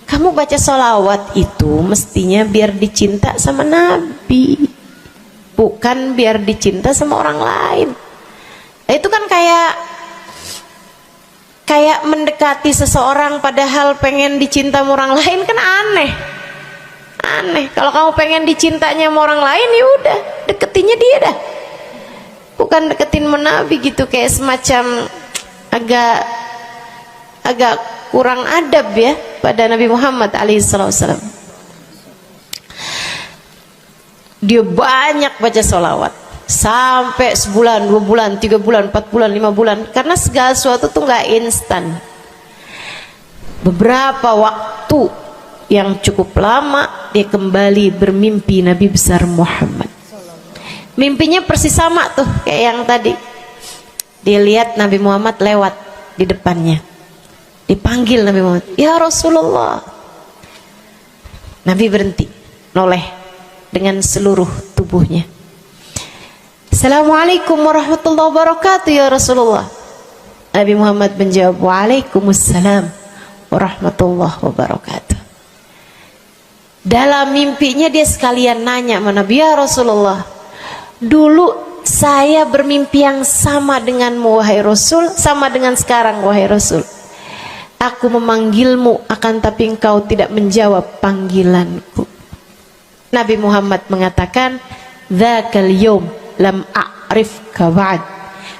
Kamu baca sholawat itu mestinya biar dicinta sama Nabi, bukan biar dicinta sama orang lain. Itu kan kayak mendekati seseorang padahal pengen dicinta sama orang lain, kan aneh. Kalau kamu pengen dicintanya sama orang lain, ya udah deketinnya dia dah, bukan deketin Nabi gitu, kayak semacam agak kurang adab ya pada Nabi Muhammad alaihissalam. Dia banyak baca sholawat sampai sebulan, 2 bulan, 3 bulan, 4 bulan, 5 bulan, karena segala sesuatu tuh nggak instan. Beberapa waktu yang cukup lama dia kembali bermimpi Nabi besar Muhammad. Mimpinya persis sama tuh kayak yang tadi. Dia lihat Nabi Muhammad lewat di depannya. Dipanggil Nabi Muhammad, "Ya Rasulullah." Nabi berhenti, noleh dengan seluruh tubuhnya. "Assalamualaikum warahmatullahi wabarakatuh ya Rasulullah." Nabi Muhammad menjawab, "Waalaikumsalam warahmatullahi wabarakatuh." Dalam mimpinya dia sekalian nanya sama Nabi, "Ya Rasulullah, dulu saya bermimpi yang sama denganmu wahai Rasul, sama dengan sekarang wahai Rasul. Aku memanggilmu akan tapi engkau tidak menjawab panggilanku." Nabi Muhammad mengatakan, "Dzakal yaum lam a'rifka ba'd."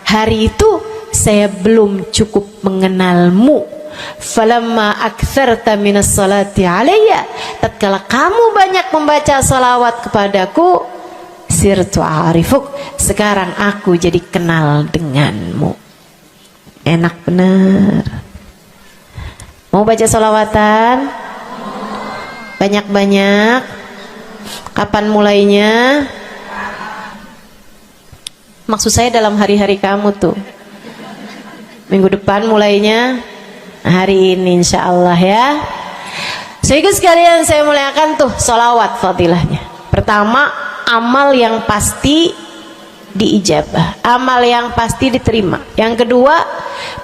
Hari itu saya belum cukup mengenalmu. Falamma aktsarta minas salati alayya, tatkala kamu banyak membaca salawat kepadaku, sirtu arifuk, sekarang aku jadi kenal denganmu. Enak bener. Mau baca salawatan? Banyak-banyak. Kapan mulainya? Maksud saya dalam hari-hari kamu tuh. Minggu depan mulainya, hari ini insya Allah ya. Sehingga sekalian saya muliakan tuh salawat fadilahnya. Pertama, amal yang pasti diijabah, amal yang pasti diterima. Yang kedua,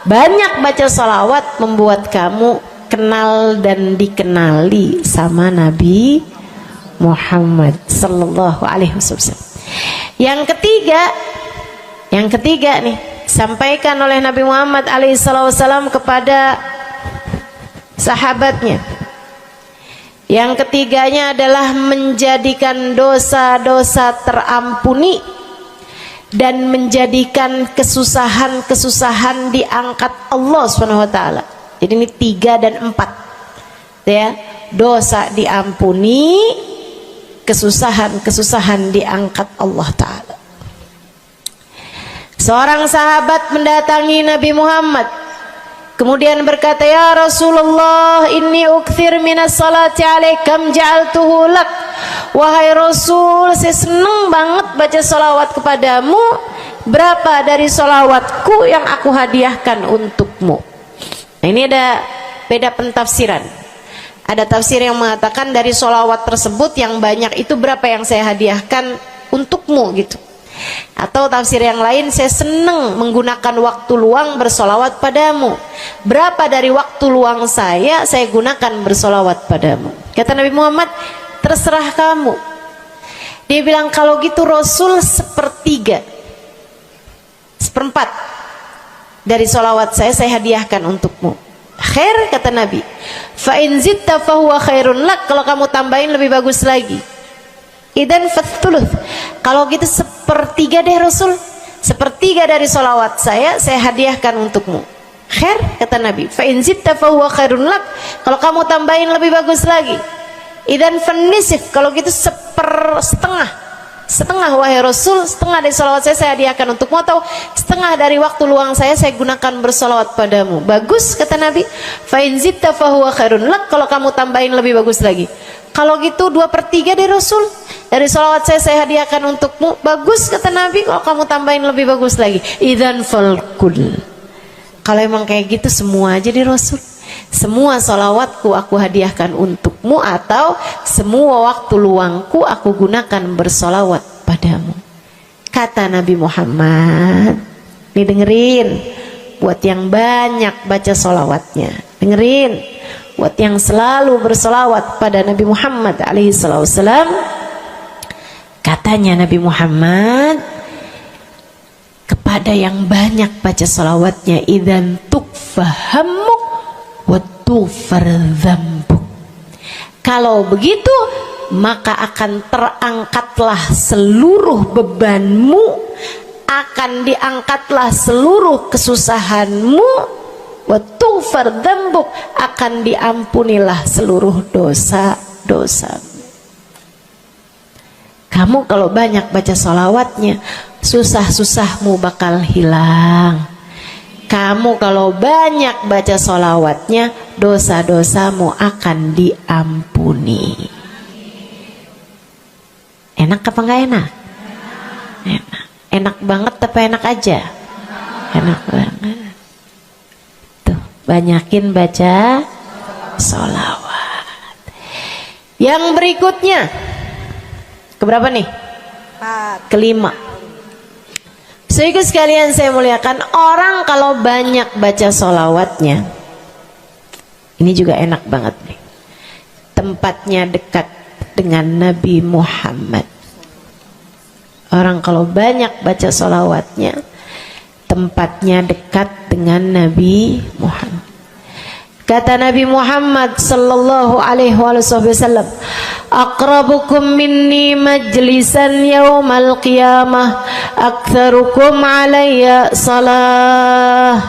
banyak baca salawat membuat kamu kenal dan dikenali sama Nabi Muhammad sallallahu alaihi wasallam. Yang ketiga nih, sampaikan oleh Nabi Muhammad alaihi wasallam kepada sahabatnya. Yang ketiganya adalah menjadikan dosa-dosa terampuni dan menjadikan kesusahan-kesusahan diangkat Allah SWT. Jadi ini 3 dan 4 ya. Dosa diampuni, kesusahan-kesusahan diangkat Allah Ta'ala. Seorang sahabat mendatangi Nabi Muhammad, kemudian berkata, "Ya Rasulullah, inni ukthir minas salati alaikam ja'altuhu lak." Wahai Rasul, saya senang banget baca salawat kepadamu. Berapa dari salawatku yang aku hadiahkan untukmu? Nah, ini ada beda pentafsiran. Ada tafsir yang mengatakan dari salawat tersebut yang banyak itu berapa yang saya hadiahkan untukmu gitu. Atau tafsir yang lain, saya senang menggunakan waktu luang bersolawat padamu. Berapa dari waktu luang saya gunakan bersolawat padamu? Kata Nabi Muhammad, terserah kamu. Dia bilang, kalau gitu Rasul 1/3, 1/4 dari solawat saya hadiahkan untukmu. Khair, kata Nabi. Fa in zitta fahuwa khairun lak. Kalau kamu tambahin lebih bagus lagi. Idan fathuluth. Kalau gitu 1/3 deh Rasul. 1/3 dari solawat saya hadiahkan untukmu. Khair, kata Nabi. Fa in zitta fahuwa khairun lak. Kalau kamu tambahin lebih bagus lagi. Idan fanisif. Kalau gitu 1/2. Setengah wahai Rasul, setengah dari solawat saya hadiahkan untukmu, atau setengah dari waktu luang saya gunakan bersolawat padamu. Bagus, kata Nabi. Fa in zitta fahuwa khairun lak. Kalau kamu tambahin lebih bagus lagi. Kalau gitu 2/3 dari Rasul, dari solawat saya hadiahkan untukmu. Bagus, kata Nabi. Kalau kamu tambahin lebih bagus lagi. Idzan falkul. Kalau emang kayak gitu semua aja di Rasul. Semua solawatku aku hadiahkan untukmu, atau semua waktu luangku aku gunakan bersolawat padamu. Kata Nabi Muhammad, nih dengerin, buat yang banyak baca solawatnya, dengerin, buat yang selalu bersolawat pada Nabi Muhammad alaihissalam. Katanya Nabi Muhammad kepada yang banyak baca solawatnya, idzan tukfahamuk wa tughfar dzambuk. Kalau begitu maka akan terangkatlah seluruh bebanmu, akan diangkatlah seluruh kesusahanmu, wa tughfar dzambuk, akan diampunilah seluruh dosa-dosamu. Kamu kalau banyak baca sholawatnya, susah-susahmu bakal hilang. Kamu kalau banyak baca sholawatnya, dosa-dosamu akan diampuni. Enak apa enggak enak? Enak. Enak banget apa enak aja? Enak banget. Tuh, banyakin baca sholawat. Yang berikutnya, keberapa nih? Kelima. Saudara sekalian saya muliakan, orang kalau banyak baca sholawatnya, ini juga enak banget nih. Tempatnya dekat dengan Nabi Muhammad. Orang kalau banyak baca sholawatnya, tempatnya dekat dengan Nabi Muhammad. Kata Nabi Muhammad sallallahu alaihi wasallam, aqrabukum minni majlisan yaumal qiyamah aktsarukum alayya salah.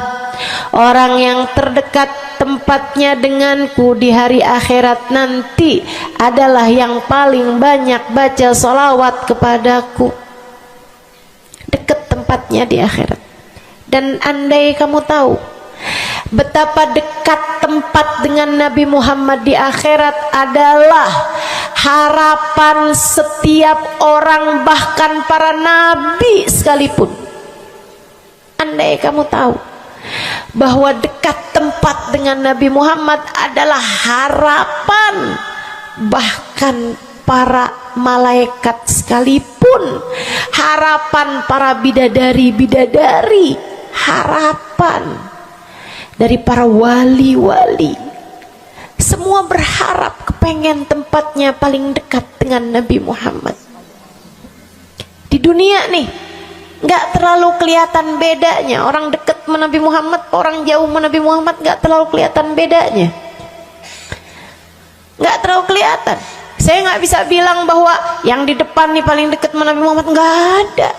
Orang yang terdekat tempatnya denganku di hari akhirat nanti adalah yang paling banyak baca sholawat kepadaku. Dekat tempatnya di akhirat. Dan andai kamu tahu betapa dekat tempat dengan Nabi Muhammad di akhirat adalah harapan setiap orang, bahkan para nabi sekalipun. Andai kamu tahu bahwa dekat tempat dengan Nabi Muhammad adalah harapan bahkan para malaikat sekalipun, harapan para bidadari-bidadari, harapan dari para wali-wali, semua berharap kepengen tempatnya paling dekat dengan Nabi Muhammad. Di dunia nih nggak terlalu kelihatan bedanya, orang dekat sama Nabi Muhammad, orang jauh sama Nabi Muhammad nggak terlalu kelihatan bedanya, nggak terlalu kelihatan. Saya nggak bisa bilang bahwa yang di depan nih paling dekat sama Nabi Muhammad, nggak ada,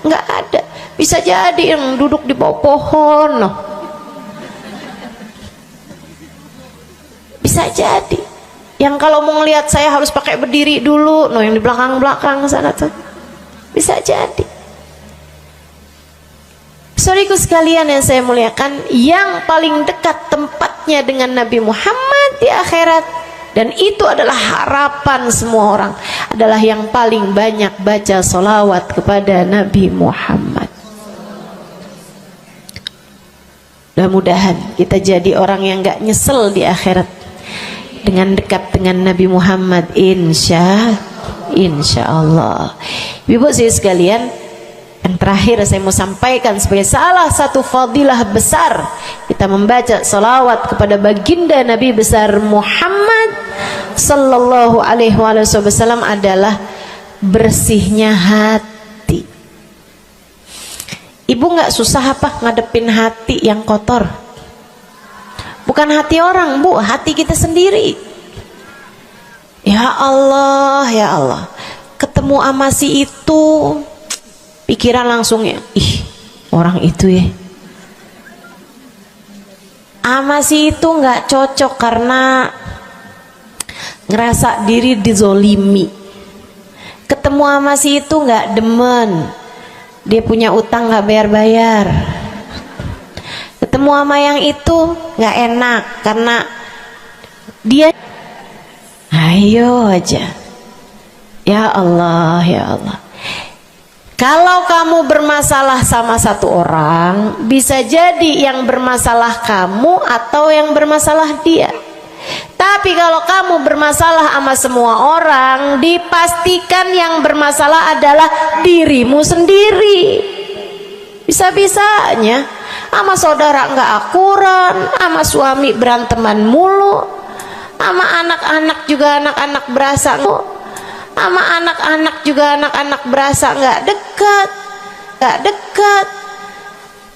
nggak ada. Bisa jadi yang duduk di bawah pohon, no. Bisa jadi yang kalau mau ngelihat saya harus pakai berdiri dulu, no, yang di belakang-belakang sana tuh. Bisa jadi. Saudaraku sekalian yang saya muliakan, yang paling dekat tempatnya dengan Nabi Muhammad di akhirat, dan itu adalah harapan semua orang, adalah yang paling banyak baca sholawat kepada Nabi Muhammad. Mudah-mudahan kita jadi orang yang gak nyesel di akhirat dengan dekat dengan Nabi Muhammad, insya Allah. Ibu saya sekalian, yang terakhir saya mau sampaikan sebagai salah satu fadilah besar kita membaca salawat kepada baginda Nabi besar Muhammad sallallahu alaihi wasallam adalah bersihnya hati. Ibu nggak susah apa ngadepin hati yang kotor? Bukan hati orang, Bu, hati kita sendiri. Ya Allah, ya Allah, ketemu sama si itu, pikiran langsungnya, ih, orang itu ya, sama si itu nggak cocok karena ngerasa diri dizolimi. Ketemu sama si itu nggak demen, dia punya utang nggak bayar-bayar. Ketemu sama yang itu nggak enak karena dia, ayo aja. Ya Allah, ya Allah. Kalau kamu bermasalah sama satu orang, bisa jadi yang bermasalah kamu atau yang bermasalah dia. Tapi kalau kamu bermasalah sama semua orang, dipastikan yang bermasalah adalah dirimu sendiri. Bisa-bisanya sama saudara nggak akuran, sama suami beranteman mulu, sama anak-anak juga anak-anak berasa, sama anak-anak juga anak-anak berasa nggak dekat.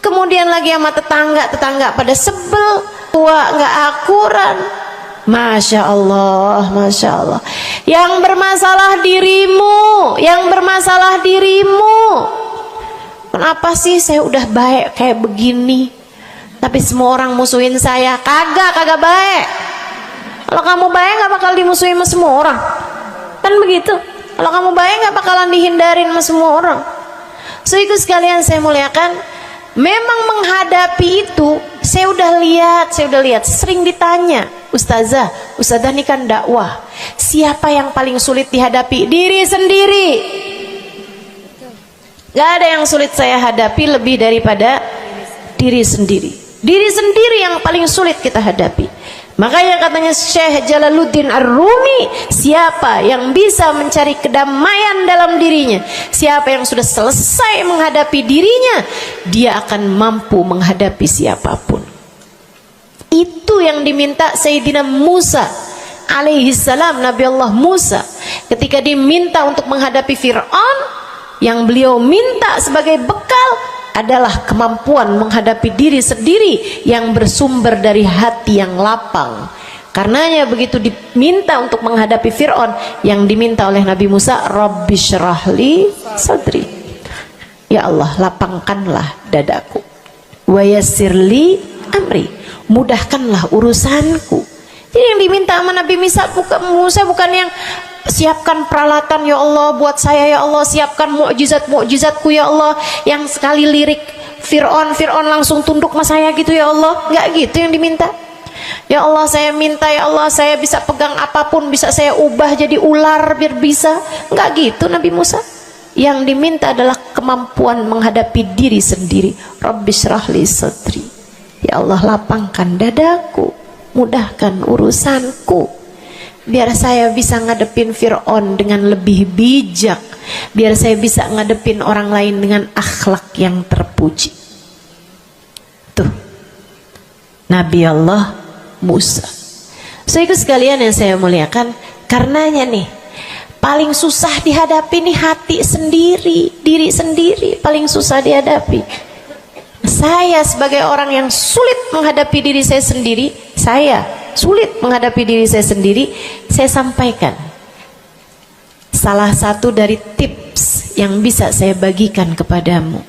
Kemudian lagi sama tetangga pada sebel, tua nggak akuran. Masya Allah, Masya Allah. Yang bermasalah dirimu, yang bermasalah dirimu. Kenapa sih saya udah baik kayak begini, tapi semua orang musuhin saya? Kagak baik. Kalau kamu baik nggak bakal dimusuhin sama semua orang, kan begitu. Kalau kamu baik nggak bakalan dihindarin sama semua orang. So itu sekalian saya muliakan, memang menghadapi itu saya udah lihat, sering ditanya, Ustazah ini kan dakwah, siapa yang paling sulit dihadapi? Diri sendiri. Gak ada yang sulit saya hadapi lebih daripada diri sendiri. Diri sendiri yang paling sulit kita hadapi. Makanya katanya Syekh Jalaluddin Ar-Rumi, siapa yang bisa mencari kedamaian dalam dirinya, siapa yang sudah selesai menghadapi dirinya, dia akan mampu menghadapi siapapun. Itu yang diminta Sayyidina Musa alaihi salam, Nabi Allah Musa, ketika diminta untuk menghadapi Fir'aun, yang beliau minta sebagai bekal adalah kemampuan menghadapi diri sendiri yang bersumber dari hati yang lapang. Karenanya begitu diminta untuk menghadapi Fir'aun, yang diminta oleh Nabi Musa, Rabbi syrahli sadri, ya Allah lapangkanlah dadaku, wa yassirli amri, mudahkanlah urusanku. Jadi yang diminta sama Nabi Musa bukan yang siapkan peralatan ya Allah buat saya, ya Allah siapkan mukjizat-mukjizatku ya Allah, yang sekali lirik Fir'aun langsung tunduk sama saya gitu ya Allah. Enggak gitu yang diminta. Ya Allah saya minta, ya Allah saya bisa pegang apapun, bisa saya ubah jadi ular biar bisa. Enggak gitu Nabi Musa. Yang diminta adalah kemampuan menghadapi diri sendiri. Rabbi syrahli sadri, ya Allah lapangkan dadaku, mudahkan urusanku, biar saya bisa ngadepin Fir'aun dengan lebih bijak, biar saya bisa ngadepin orang lain dengan akhlak yang terpuji. Tuh Nabi Allah Musa. Saudaraku sekalian yang saya muliakan, karenanya nih paling susah dihadapi nih hati sendiri, diri sendiri paling susah dihadapi. Saya sebagai orang yang sulit menghadapi diri saya sendiri, saya sampaikan salah satu dari tips yang bisa saya bagikan kepadamu.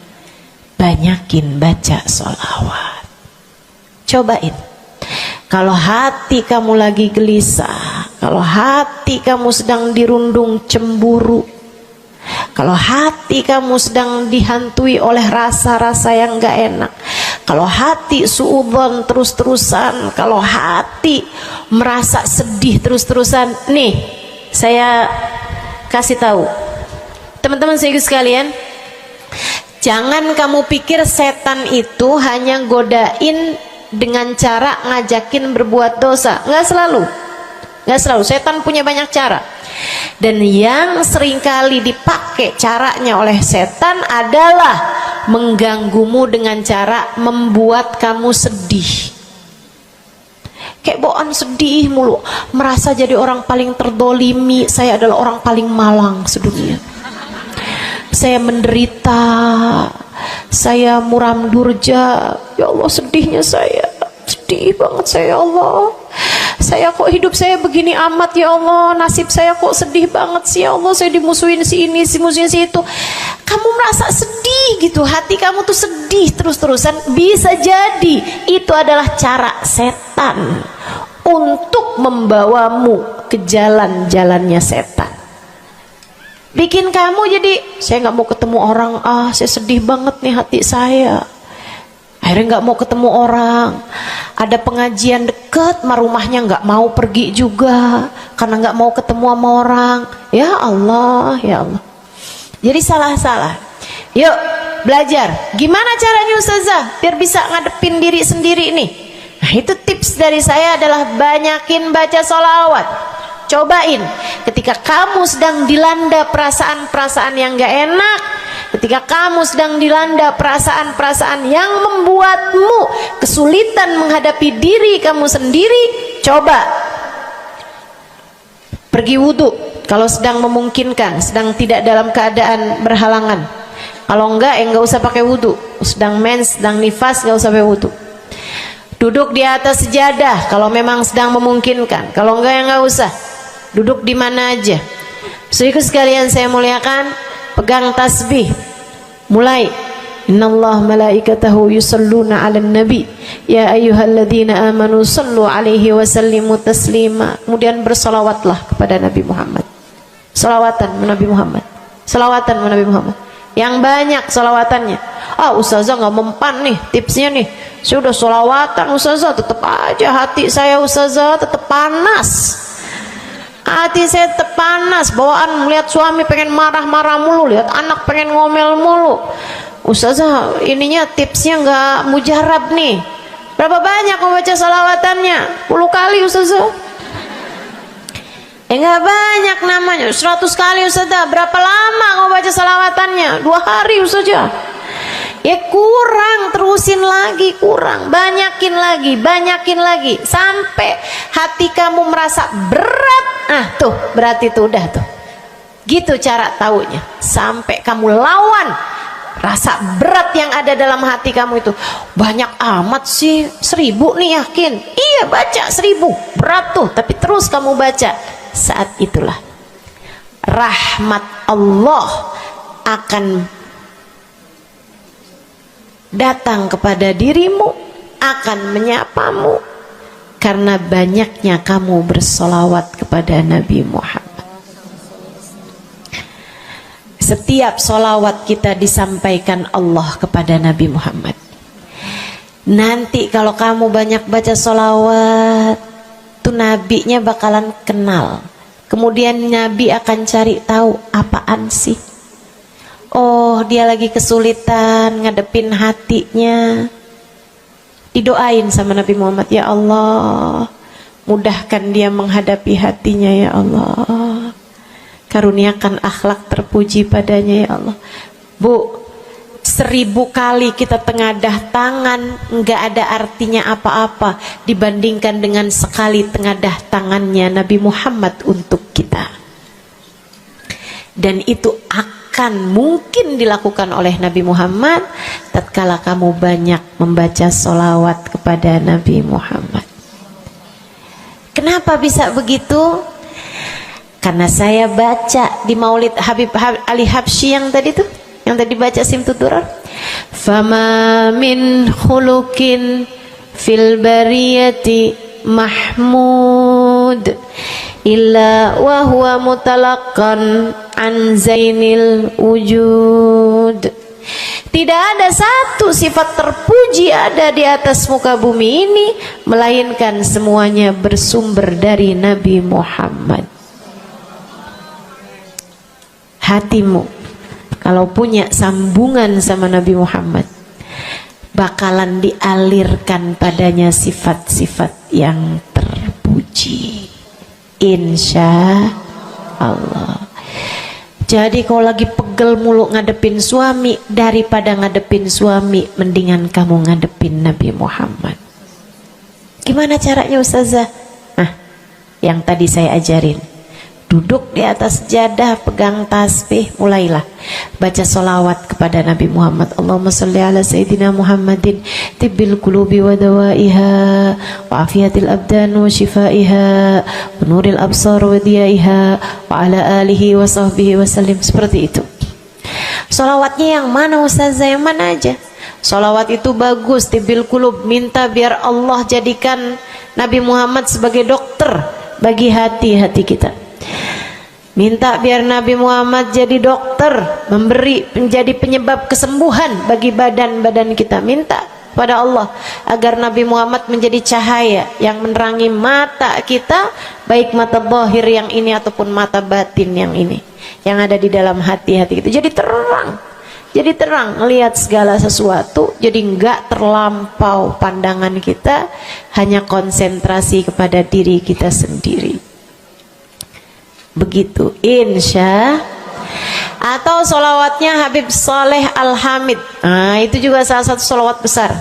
Banyakin baca sholawat. Cobain. Kalau hati kamu lagi gelisah, kalau hati kamu sedang dirundung cemburu, kalau hati kamu sedang dihantui oleh rasa-rasa yang gak enak, kalau hati suudzon terus-terusan, kalau hati merasa sedih terus-terusan, nih saya kasih tahu teman-teman sekalian, jangan kamu pikir setan itu hanya godain dengan cara ngajakin berbuat dosa. Nggak selalu. Setan punya banyak cara. Dan yang seringkali dipakai caranya oleh setan adalah mengganggumu dengan cara membuat kamu sedih. Kayak bawaan sedih mulu, merasa jadi orang paling terdolimi. Saya adalah orang paling malang sedunia. Saya menderita, saya muram durja, ya Allah sedihnya saya, sedih banget saya ya Allah. Saya kok hidup saya begini amat ya Allah, nasib saya kok sedih banget sih ya Allah, saya dimusuhin si ini, si musuhin si itu. Kamu merasa sedih gitu, hati kamu tuh sedih terus-terusan, bisa jadi itu adalah cara setan untuk membawamu ke jalan-jalannya setan. Bikin kamu jadi, saya nggak mau ketemu orang, saya sedih banget nih hati saya. Akhirnya nggak mau ketemu orang. Ada pengajian deket, rumahnya nggak mau pergi juga karena nggak mau ketemu sama orang. Ya Allah, ya Allah. Jadi salah-salah. Yuk belajar. Gimana caranya Ustazah biar bisa ngadepin diri sendiri nih? Nah itu tips dari saya adalah banyakin baca sholawat. Cobain ketika kamu sedang dilanda perasaan-perasaan yang gak enak, ketika kamu sedang dilanda perasaan-perasaan yang membuatmu kesulitan menghadapi diri kamu sendiri, coba pergi wudhu kalau sedang memungkinkan, sedang tidak dalam keadaan berhalangan. Kalau enggak enggak usah pakai wudhu, sedang mens, sedang nifas enggak usah pakai wudhu. Duduk di atas sejadah kalau memang sedang memungkinkan, kalau enggak ya enggak usah. Duduk di mana aja. Saudaraku sekalian saya muliakan, pegang tasbih. Mulai. Innallaha malaikatahu yusalluna 'alan nabi ya ayyuhalladzina amanu sallu 'alaihi wa sallimu taslima. Kemudian bersolawatlah kepada Nabi Muhammad. Selawatan Nabi Muhammad. Selawatan Nabi Muhammad. Yang banyak selawatannya. Ustazah nggak mempan nih tipsnya nih. Saya udah selawatan Ustazah, tetap aja hati saya Ustazah tetap panas. Hati saya tetap panas, bawaan melihat suami pengen marah-marah mulu, lihat anak pengen ngomel mulu. Ustazah ininya tipsnya nggak mujarab nih. Berapa banyak membaca salawatannya? 10 kali Ustazah. Nggak banyak namanya, 100 kali Ustazah. Berapa lama kamu baca salawatannya? 2 hari Ustazah. Ya kurang, terusin lagi, kurang, banyakin lagi sampai hati kamu merasa berat. Nah tuh berarti tuh udah tuh, gitu cara taunya. Sampai kamu lawan rasa berat yang ada dalam hati kamu itu. Banyak amat sih, 1000 nih yakin? Iya baca 1000, berat tuh, tapi terus kamu baca. Saat itulah rahmat Allah akan datang kepada dirimu, akan menyapamu, karena banyaknya kamu bersolawat kepada Nabi Muhammad. Setiap solawat kita disampaikan Allah kepada Nabi Muhammad. Nanti kalau kamu banyak baca solawat, tuh nabinya bakalan kenal. Kemudian Nabi akan cari tahu apaan sih. Oh dia lagi kesulitan ngadepin hatinya, didoain sama Nabi Muhammad, ya Allah mudahkan dia menghadapi hatinya, ya Allah karuniakan akhlak terpuji padanya, ya Allah. Bu, 1000 kali kita tengadah tangan nggak ada artinya apa-apa dibandingkan dengan sekali tengadah tangannya Nabi Muhammad untuk kita. Dan itu akan mungkin dilakukan oleh Nabi Muhammad tatkala kamu banyak membaca sholawat kepada Nabi Muhammad. Kenapa bisa begitu? Karena saya baca di Maulid Habib Ali Habsyi yang tadi tuh, yang tadi baca Simtud Durar. Fama min khuluqin fil bariyati mahmud illa wa huwa mutalaqqan an zainil wujud. Tidak ada satu sifat terpuji ada di atas muka bumi ini melainkan semuanya bersumber dari Nabi Muhammad. Hatimu kalau punya sambungan sama Nabi Muhammad, bakalan dialirkan padanya sifat-sifat yang terpuji, insya Allah. Jadi kalau lagi pegel mulu ngadepin suami, daripada ngadepin suami, mendingan kamu ngadepin Nabi Muhammad. Gimana caranya Ustazah? Nah, yang tadi saya ajarin. Duduk di atas sejadah, pegang tasbih, mulailah baca solawat kepada Nabi Muhammad. Allahumma salli ala Sayyidina Muhammadin tibbil qulubi wa dawaiha wa afiyatil abdan wa shifaiha wa nuril absar wa diyaiha wa ala alihi wa sahbihi wa sallim. Seperti itu. Solawatnya yang mana Ustazah? Yang mana aja? Solawat itu bagus, tibbil qulub, minta biar Allah jadikan Nabi Muhammad sebagai dokter bagi hati-hati kita. Minta biar Nabi Muhammad jadi dokter, menjadi penyebab kesembuhan bagi badan-badan kita. Minta pada Allah agar Nabi Muhammad menjadi cahaya yang menerangi mata kita, baik mata zahir yang ini ataupun mata batin yang ini, yang ada di dalam hati-hati kita. Jadi terang melihat segala sesuatu, jadi enggak terlampau pandangan kita, hanya konsentrasi kepada diri kita sendiri. Begitu, insya. Atau solawatnya Habib Saleh Al-Hamid. Nah, itu juga salah satu solawat besar.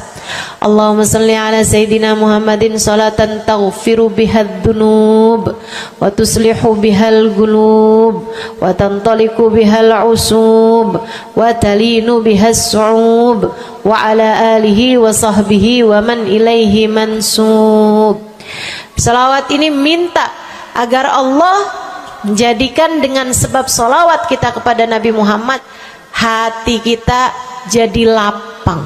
Allahumma salli ala Sayyidina Muhammadin salatan taghfiru bihad dunub wa tuslihu bihal gulub wa tantaliku bihal usub wa talinu bihas su'ub wa ala alihi wa sahbihi wa man ilaihi mansub. Salawat ini minta agar Allah menjadikan dengan sebab solawat kita kepada Nabi Muhammad, hati kita jadi lapang,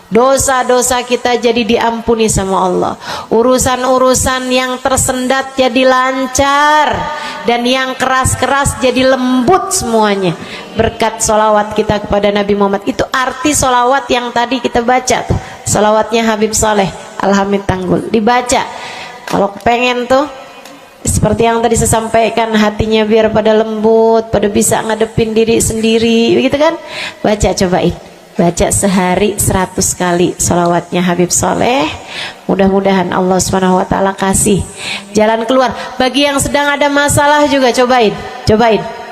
dosa-dosa kita jadi diampuni sama Allah, urusan-urusan yang tersendat jadi lancar, dan yang keras-keras jadi lembut semuanya berkat solawat kita kepada Nabi Muhammad. Itu arti solawat yang tadi kita baca tuh, solawatnya Habib Saleh Al-Hamid Tanggul. Dibaca kalau pengen tuh, seperti yang tadi saya sampaikan, hatinya biar pada lembut, pada bisa ngadepin diri sendiri, begitu kan? Baca, cobain. baca sehari 100 kali sholawatnya Habib Soleh. Mudah-mudahan Allah SWT kasih jalan keluar. Bagi yang sedang ada masalah juga cobain.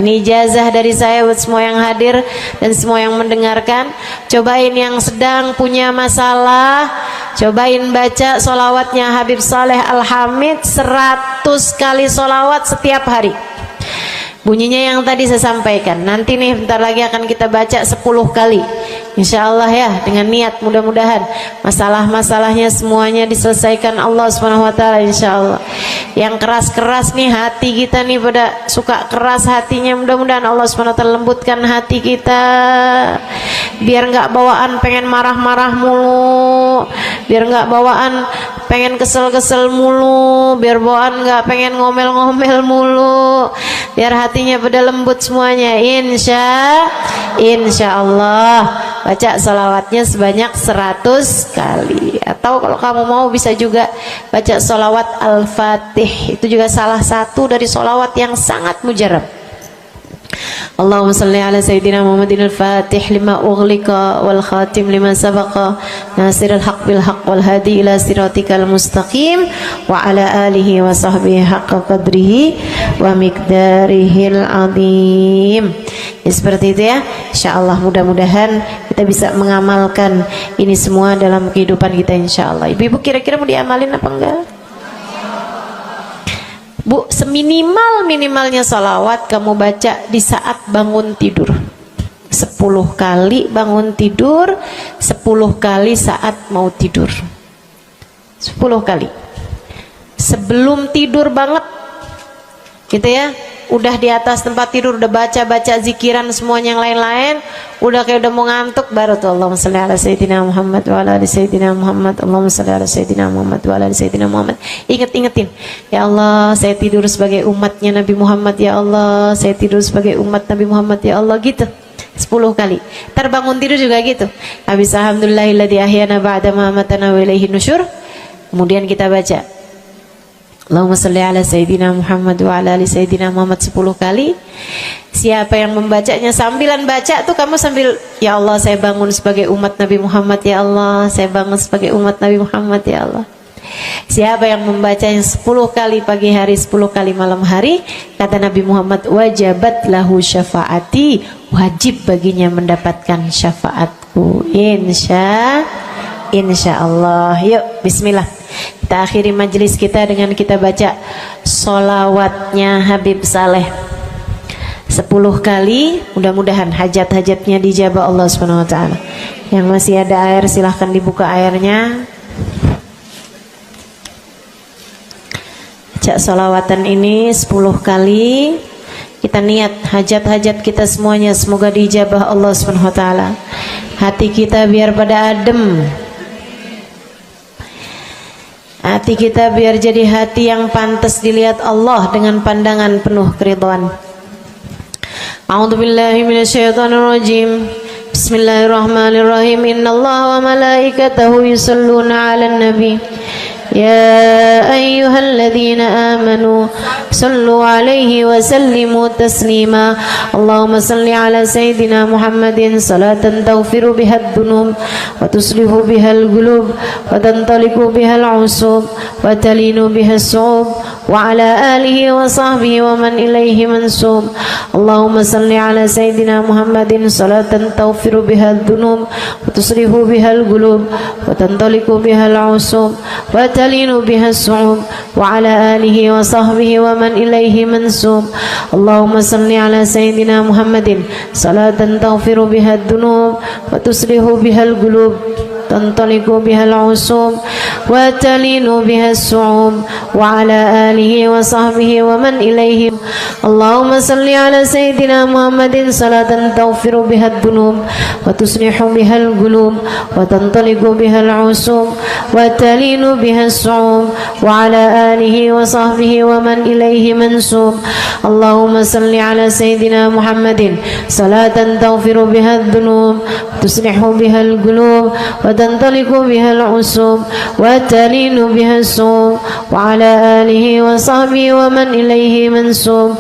Ini ijazah dari saya buat semua yang hadir dan semua yang mendengarkan. Cobain yang sedang punya masalah, cobain baca sholawatnya Habib Soleh Al-Hamid 100 kali sholawat setiap hari. Bunyinya yang tadi saya sampaikan. Nanti nih bentar lagi akan kita baca 10 kali. Insya Allah ya, dengan niat mudah-mudahan masalah-masalahnya semuanya diselesaikan Allah SWT, insya Allah. Yang keras-keras nih hati kita nih, pada suka keras hatinya, mudah-mudahan Allah SWT lembutkan hati kita, biar nggak bawaan pengen marah-marah mulu, biar nggak bawaan pengen kesel-kesel mulu, biar bawaan nggak pengen ngomel-ngomel mulu, biar hatinya pada lembut semuanya. Insya Allah baca salawatnya sebanyak 100 kali. Atau kalau kamu mau bisa juga baca salawat Al-Fatih, itu juga salah satu dari salawat yang sangat mujarab. Allahumma salli ala Sayyidina Muhammadin al-Fatih lima ughliqa wal khatim lima sabaqa nasirul haq bil haq wal hadi ila siratikal mustaqim wa ala alihi wa sahbihi haqqa qadrihi wa miqdarihil azim. Ya, seperti itu ya. Insyaallah mudah-mudahan kita bisa mengamalkan ini semua dalam kehidupan kita insyaallah. Ibu-ibu kira-kira mau diamalin apa enggak? Bu, seminimal-minimalnya salawat kamu baca di saat bangun tidur 10 kali bangun tidur, 10 kali saat mau tidur, 10 kali sebelum tidur banget gitu ya. Udah di atas tempat tidur, udah baca-baca zikiran semuanya yang lain-lain, udah kayak udah mau ngantuk, baru tuh Allahumma shalli ala Sayyidina Muhammad wa ala ali Sayyidina Muhammad, Allahumma shalli ala Sayyidina Muhammad wa ala ali Sayyidina Muhammad. Ingetin, ya Allah saya tidur sebagai umatnya Nabi Muhammad, ya Allah saya tidur sebagai umat Nabi Muhammad, ya Allah, gitu 10 kali. Terbangun tidur juga gitu. Habis alhamdulillahilladzi ahyana ba'da ma amatana wa ilaihi nusyur. Kemudian kita baca Allahumma salli ala Sayyidina Muhammad wa ala ali Sayyidina Muhammad 10 kali. Siapa yang membacanya sambilan baca tuh kamu sambil, ya Allah saya bangun sebagai umat Nabi Muhammad, ya Allah saya bangun sebagai umat Nabi Muhammad, ya Allah. Siapa yang membacanya 10 kali pagi hari, 10 kali malam hari, kata Nabi Muhammad, wajabat lahu syafaati, wajib baginya mendapatkan syafaatku. Insya Allah. Yuk bismillah, kita akhiri majelis kita dengan kita baca sholawatnya Habib Saleh 10 kali. Mudah-mudahan hajat-hajatnya dijabah Allah SWT. Yang masih ada air silahkan dibuka airnya. Baca sholawatan ini 10 kali. Kita niat hajat-hajat kita semuanya semoga dijabah Allah SWT. Hati kita biar pada adem, hati kita biar jadi hati yang pantas dilihat Allah dengan pandangan penuh keridhaan. A'udzubillahi minasyaitonirrajim. Bismillahirrahmanirrahim. Innallaha wa malaikatahu yusholluna 'alan nabi. يا أيها الذين آمنوا صلوا عليه وسلموا تسليما اللهم صل على سيدنا محمد صلاة تغفر بها الذنوب وتصلح بها القلوب وتنطلق بها العصوب وتلين بها الصعوب وعلى آله وصحبه ومن إليه منسوب اللهم صل على سيدنا محمد صلاة تغفر بها الذنوب وتصلح بها القلوب وتنطلق بها العصوب تلين بها الصعوب وعلى آله وصحبه ومن إليه منسوب اللهم صل على سيدنا محمد صلاة تغفر بها الذنوب وتصلح بها القلوب تنطلق بها العصوب وتلين بها الصعوب وعلى آله وصحبه ومن إليه اللهم صل على سيدنا محمد صلاة تغفر بها الذنوب وتصلح بها القلوب وتنطلق بها العصوب وتلين بها الصعوب وعلى آله وصحبه ومن إليه منسوب اللهم صل على سيدنا محمد صلاة تغفر بها الذنوب وتصلح بها القلوب وتنطلق بها العصوب وتلين بها الصوم وعلى آله وصحبه ومن إليه منسوب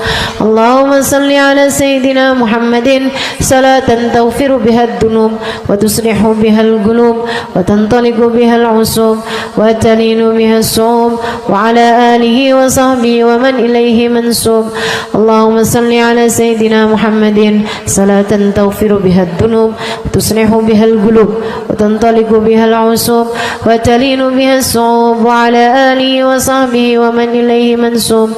اللهم صل على سيدنا محمد صلاة تغفر بها الذنوب وتصلح بها القلوب وتنطلق بها العصوب وتلين بها الصوم وعلى آله وصحبه ومن إليه منسوب اللهم صل على سيدنا محمد صلاة تغفر بها الذنوب وتصلح بها القلوب وتنطلق بها العصوب وتلين بها الصوم وعلى آله وصحبه ومن إليه منسوب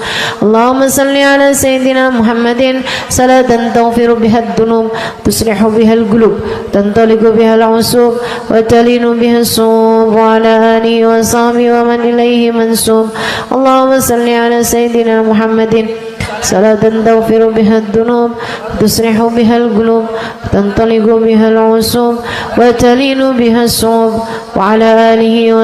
اللهم صل على سيدنا محمد صلاة تغفر بها الذنوب تصلح بها القلوب تنطلق بها العصوب وتلين بها الصوم وعلى آله وصحبه ومن إليه منسوب اللهم صل على سيدنا محمد صلاة تغفر بها الذنوب تصلح بها القلوب تنطلق بها العصوب وتلين بها الصوب وعلى آله